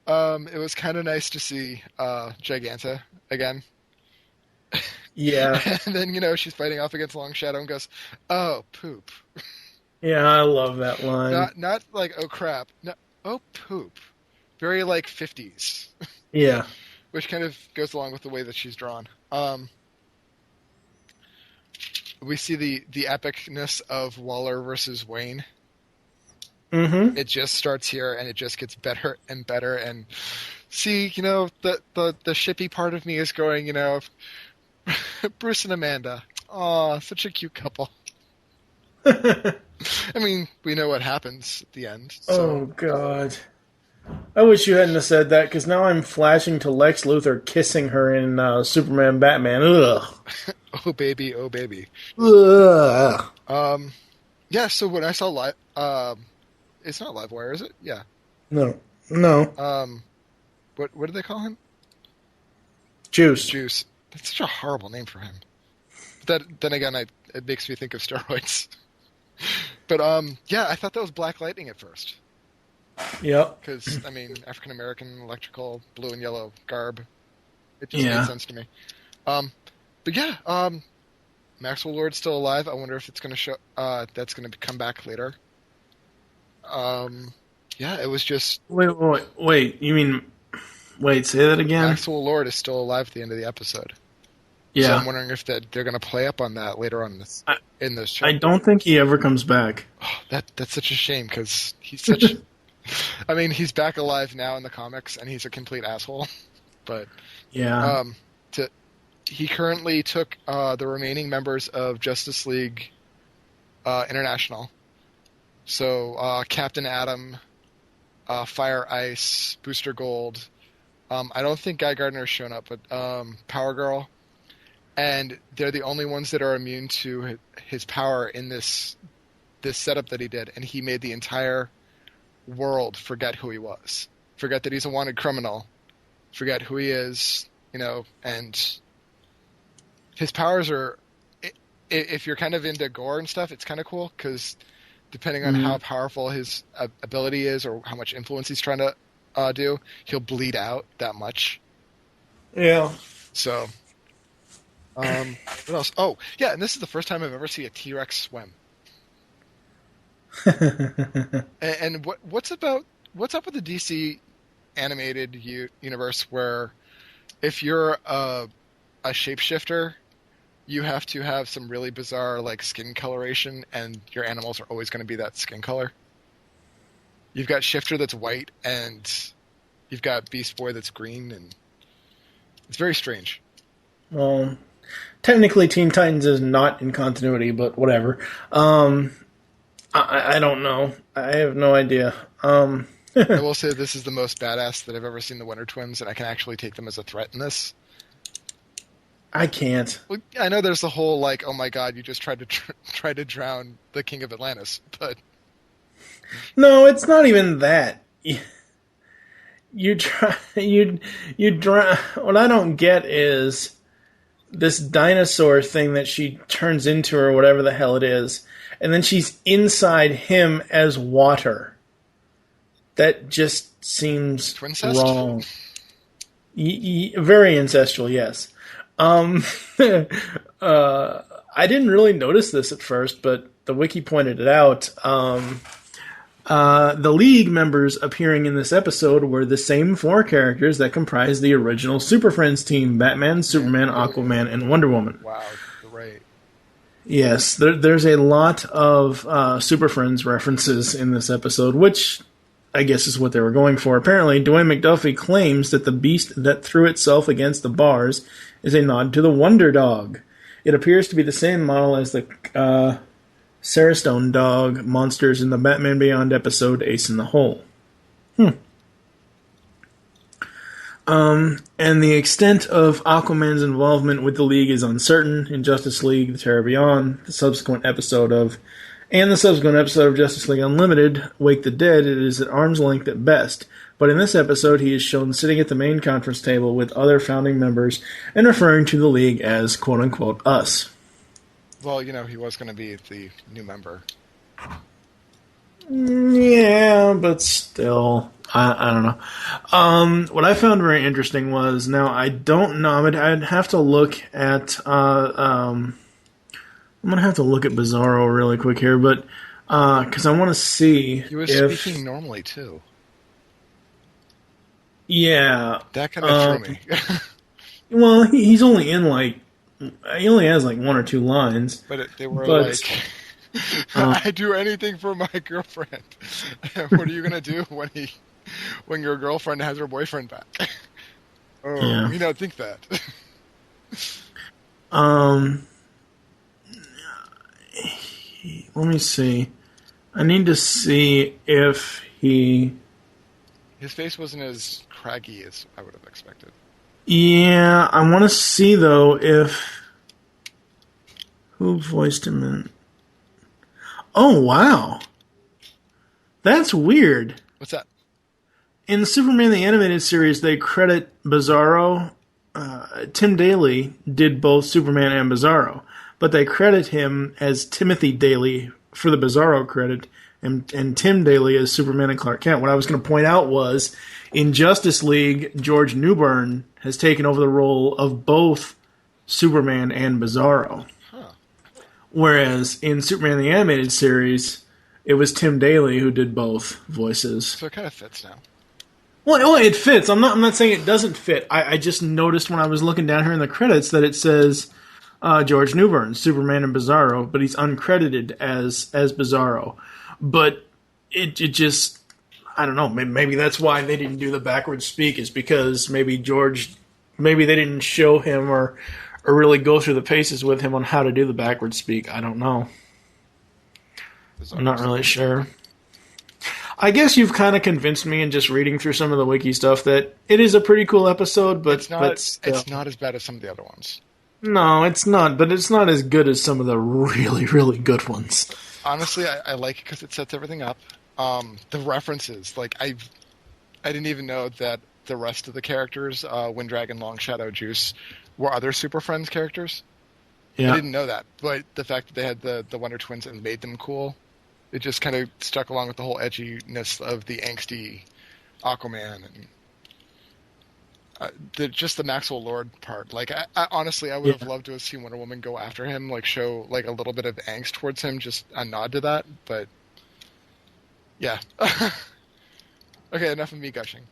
It was kind of nice to see Giganta again. Yeah. And then, she's fighting off against Long Shadow and goes, "Oh, poop." Yeah, I love that line. Not like, "Oh, crap." No, "Oh, poop." Very, like, 50s. Yeah. Which kind of goes along with the way that she's drawn. We see the epicness of Waller versus Wayne. Mm-hmm. It just starts here, and it just gets better and better. And see, the shippy part of me is going, Bruce and Amanda. Aw, such a cute couple. I mean, we know what happens at the end. So. Oh, God. I wish you hadn't have said that, because now I'm flashing to Lex Luthor kissing her in Superman Batman. Ugh. Oh, baby. Oh, baby. Ugh. Yeah, so when I saw it's not Livewire, is it? Yeah. No. What do they call him? Juice. Juice. That's such a horrible name for him. But then again, it makes me think of steroids. But yeah, I thought that was Black Lightning at first. Yep. Because I mean, African American, electrical, blue and yellow garb. It just made sense to me. But yeah, Maxwell Lord's still alive. I wonder if it's going to show. That's going to come back later. Yeah, it was just. Wait. You mean? Wait, say that again. Maxwell Lord is still alive at the end of the episode. Yeah. So I'm wondering if they're going to play up on that later on in this show. I don't think he ever comes back. Oh, that's such a shame because he's such. I mean, he's back alive now in the comics, and he's a complete asshole. But yeah, he currently took the remaining members of Justice League International. So Captain Atom, Fire Ice, Booster Gold. I don't think Guy Gardner's shown up, but Power Girl. And they're the only ones that are immune to his power in this setup that he did. And he made the entire world forget who he was. Forget that he's a wanted criminal. Forget who he is, and his powers are... If you're kind of into gore and stuff, it's kind of cool, because depending on how powerful his ability is or how much influence he's trying to do, he'll bleed out that much. Yeah. So... what else? Oh, yeah, and this is the first time I've ever seen a T-Rex swim. and what's up with the DC animated universe where if you're a shapeshifter, you have to have some really bizarre like skin coloration, and your animals are always going to be that skin color? You've got Shifter that's white, and you've got Beast Boy that's green, and it's very strange. Well, technically Teen Titans is not in continuity, but whatever. I don't know. I have no idea. I will say this is the most badass that I've ever seen the Wonder Twins, and I can actually take them as a threat in this. I can't. Well, I know there's the whole like, oh my god, you just tried to drown the King of Atlantis, but no, it's not even that. You drown. What I don't get is this dinosaur thing that she turns into, or whatever the hell it is, and then she's inside him as water. That just seems Twincest? wrong. Very ancestral, yes. I didn't really notice this at first, but the wiki pointed it out. The League members appearing in this episode were the same four characters that comprised the original Super Friends team: Batman, Superman, Aquaman, and Wonder Woman. Wow, great. Yes, there's a lot of Super Friends references in this episode, which I guess is what they were going for. Apparently, Dwayne McDuffie claims that the beast that threw itself against the bars is a nod to the Wonder Dog. It appears to be the same model as the Sarastone dog monsters in the Batman Beyond episode Ace in the Hole. And the extent of Aquaman's involvement with the League is uncertain. In Justice League: The Terror Beyond, the subsequent episode of Justice League Unlimited, Wake the Dead, it is at arm's length at best. But in this episode, he is shown sitting at the main conference table with other founding members and referring to the League as quote-unquote us. Well, he was going to be the new member. Yeah, but still, I don't know. What I found very interesting was, now I don't know, I'd have to look at, I'm going to have to look at Bizarro really quick here, but, because I want to see He was speaking normally, too. Yeah. That kind of threw me. Well, he's only in, he only has, one or two lines. But they were I'd do anything for my girlfriend. What are you going to do when your girlfriend has her boyfriend back? Yeah. Think that. Let me see. I need to see if he... His face wasn't as craggy as I would have expected. Yeah, I want to see, though, if... Who voiced him in... Oh, wow. That's weird. What's that? in the Superman the Animated Series, they credit Bizarro. Tim Daly did both Superman and Bizarro, but they credit him as Timothy Daly for the Bizarro credit, and Tim Daly as Superman and Clark Kent. What I was going to point out was, in Justice League, George Newbern has taken over the role of both Superman and Bizarro. Whereas in Superman the Animated Series, it was Tim Daly who did both voices. So it kind of fits now. Well, it fits. I'm not saying it doesn't fit. I just noticed when I was looking down here in the credits that it says George Newbern, Superman and Bizarro, but he's uncredited as Bizarro. But it just, I don't know, maybe that's why they didn't do the backwards speak, is because maybe they didn't show him or really go through the paces with him on how to do the backwards speak. I don't know. I'm not really sure. I guess you've kind of convinced me in just reading through some of the wiki stuff that it is a pretty cool episode, but it's not as bad as some of the other ones. No, it's not, but it's not as good as some of the really, really good ones. Honestly, I like it because it sets everything up. The references, like I didn't even know that the rest of the characters, Wind Dragon, Long Shadow, Juice, were other Super Friends characters. Yeah. I didn't know that, but the fact that they had the Wonder Twins and made them cool, it just kind of stuck along with the whole edginess of the angsty Aquaman and just the Maxwell Lord part. Like, I honestly, I would have loved to have seen Wonder Woman go after him, like show like a little bit of angst towards him, just a nod to that. But yeah, okay, enough of me gushing.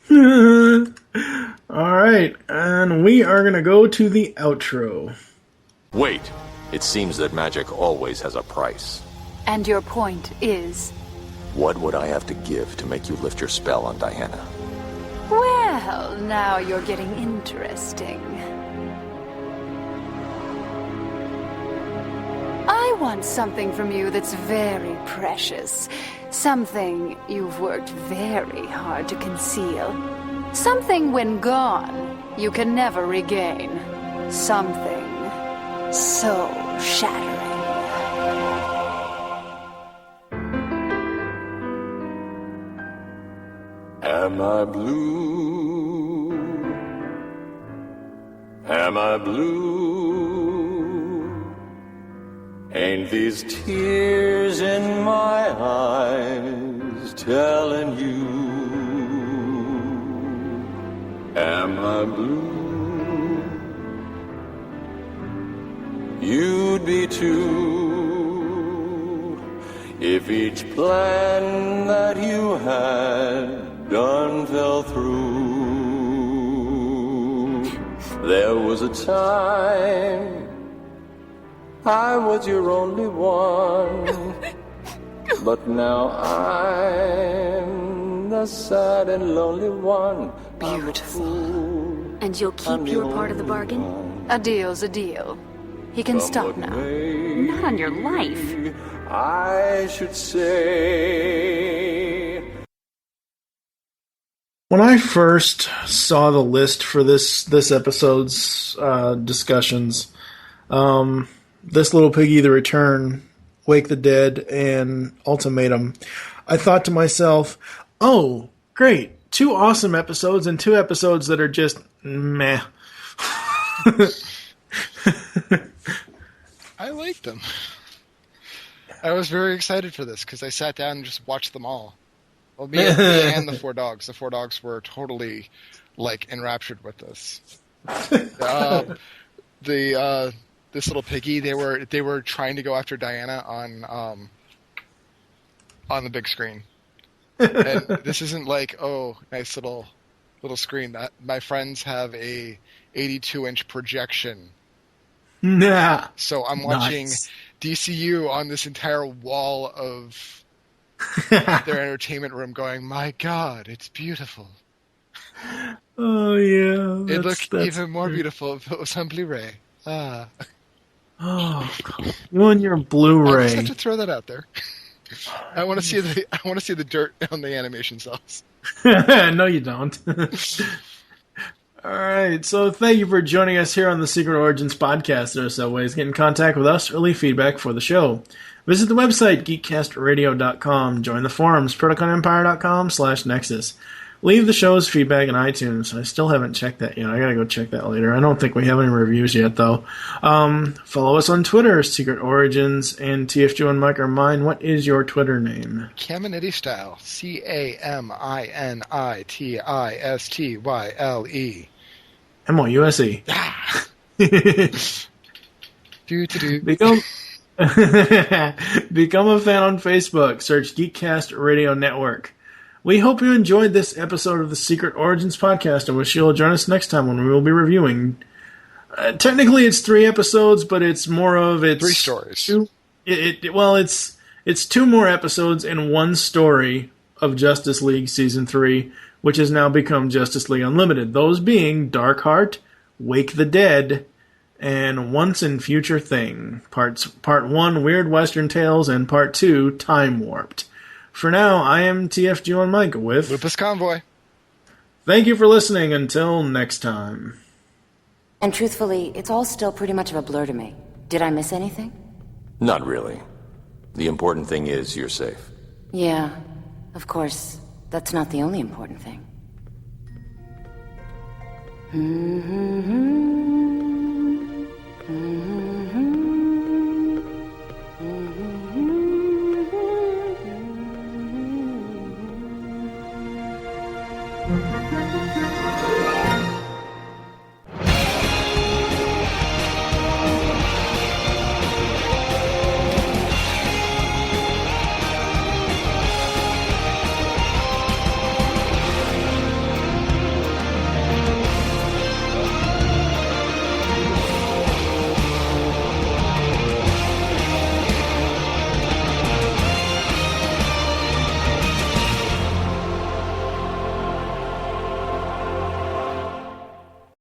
All right, and we are gonna go to the outro. Wait, it seems that magic always has a price. And your point is? What would I have to give to make you lift your spell on Diana? Well, now you're getting interesting. I want something from you that's very precious. Something you've worked very hard to conceal. Something, when gone, you can never regain. Something so shattering. Am I blue? Am I blue? Ain't these tears in my eyes telling you? Am I blue? You'd be too, if each plan that you had done fell through. There was a time I was your only one, but now I'm the sad and lonely one. Beautiful. And you'll keep your part of the bargain? A deal's a deal. He can stop now. Not on your life. I should say. When I first saw the list for this episode's discussions, This Little Piggy, The Return, Wake the Dead, and Ultimatum, I thought to myself, oh, great, 2 awesome episodes and 2 episodes that are just meh. I liked them. I was very excited for this because I sat down and just watched them all. Well, me and the 4 dogs. The 4 dogs were totally, like, enraptured with this. This Little Piggy, they were trying to go after Diana on the big screen. And this isn't like, oh, nice little screen. That my friends have a 82-inch projection. Nah. So I'm watching DCU on this entire wall of their entertainment room going, my God, it's beautiful. Oh, yeah. It'd look even more beautiful if it was on Blu-ray. Ah. Oh, you and your Blu-ray. I just have to throw that out there. I want to see the dirt on the animation cells. No, you don't. All right, so thank you for joining us here on the Secret Origins podcast. There are several ways to get in contact with us or leave feedback for the show. Visit the website, geekcastradio.com. Join the forums, protoconempire.com/nexus. Leave the show's feedback in iTunes. I still haven't checked that yet. I gotta go check that later. I don't think we have any reviews yet, though. Follow us on Twitter, Secret Origins, and TFG and Mike are mine. What is your Twitter name? Caminiti Style. CAMINITISTYLE. MOUSE. Become Become a fan on Facebook. Search Geekcast Radio Network. We hope you enjoyed this episode of the Secret Origins podcast and wish you'll join us next time when we will be reviewing. Technically, it's 3 episodes, but it's more of 3 stories. It's 2 more episodes and 1 story of Justice League Season 3, which has now become Justice League Unlimited. Those being Darkheart, Wake the Dead, and Once and Future Thing. Part 1, Weird Western Tales, and Part 2, Time Warped. For now, I am TFG on Mike with Lupus Convoy. Thank you for listening. Until next time. And truthfully, it's all still pretty much of a blur to me. Did I miss anything? Not really. The important thing is you're safe. Yeah, of course. That's not the only important thing.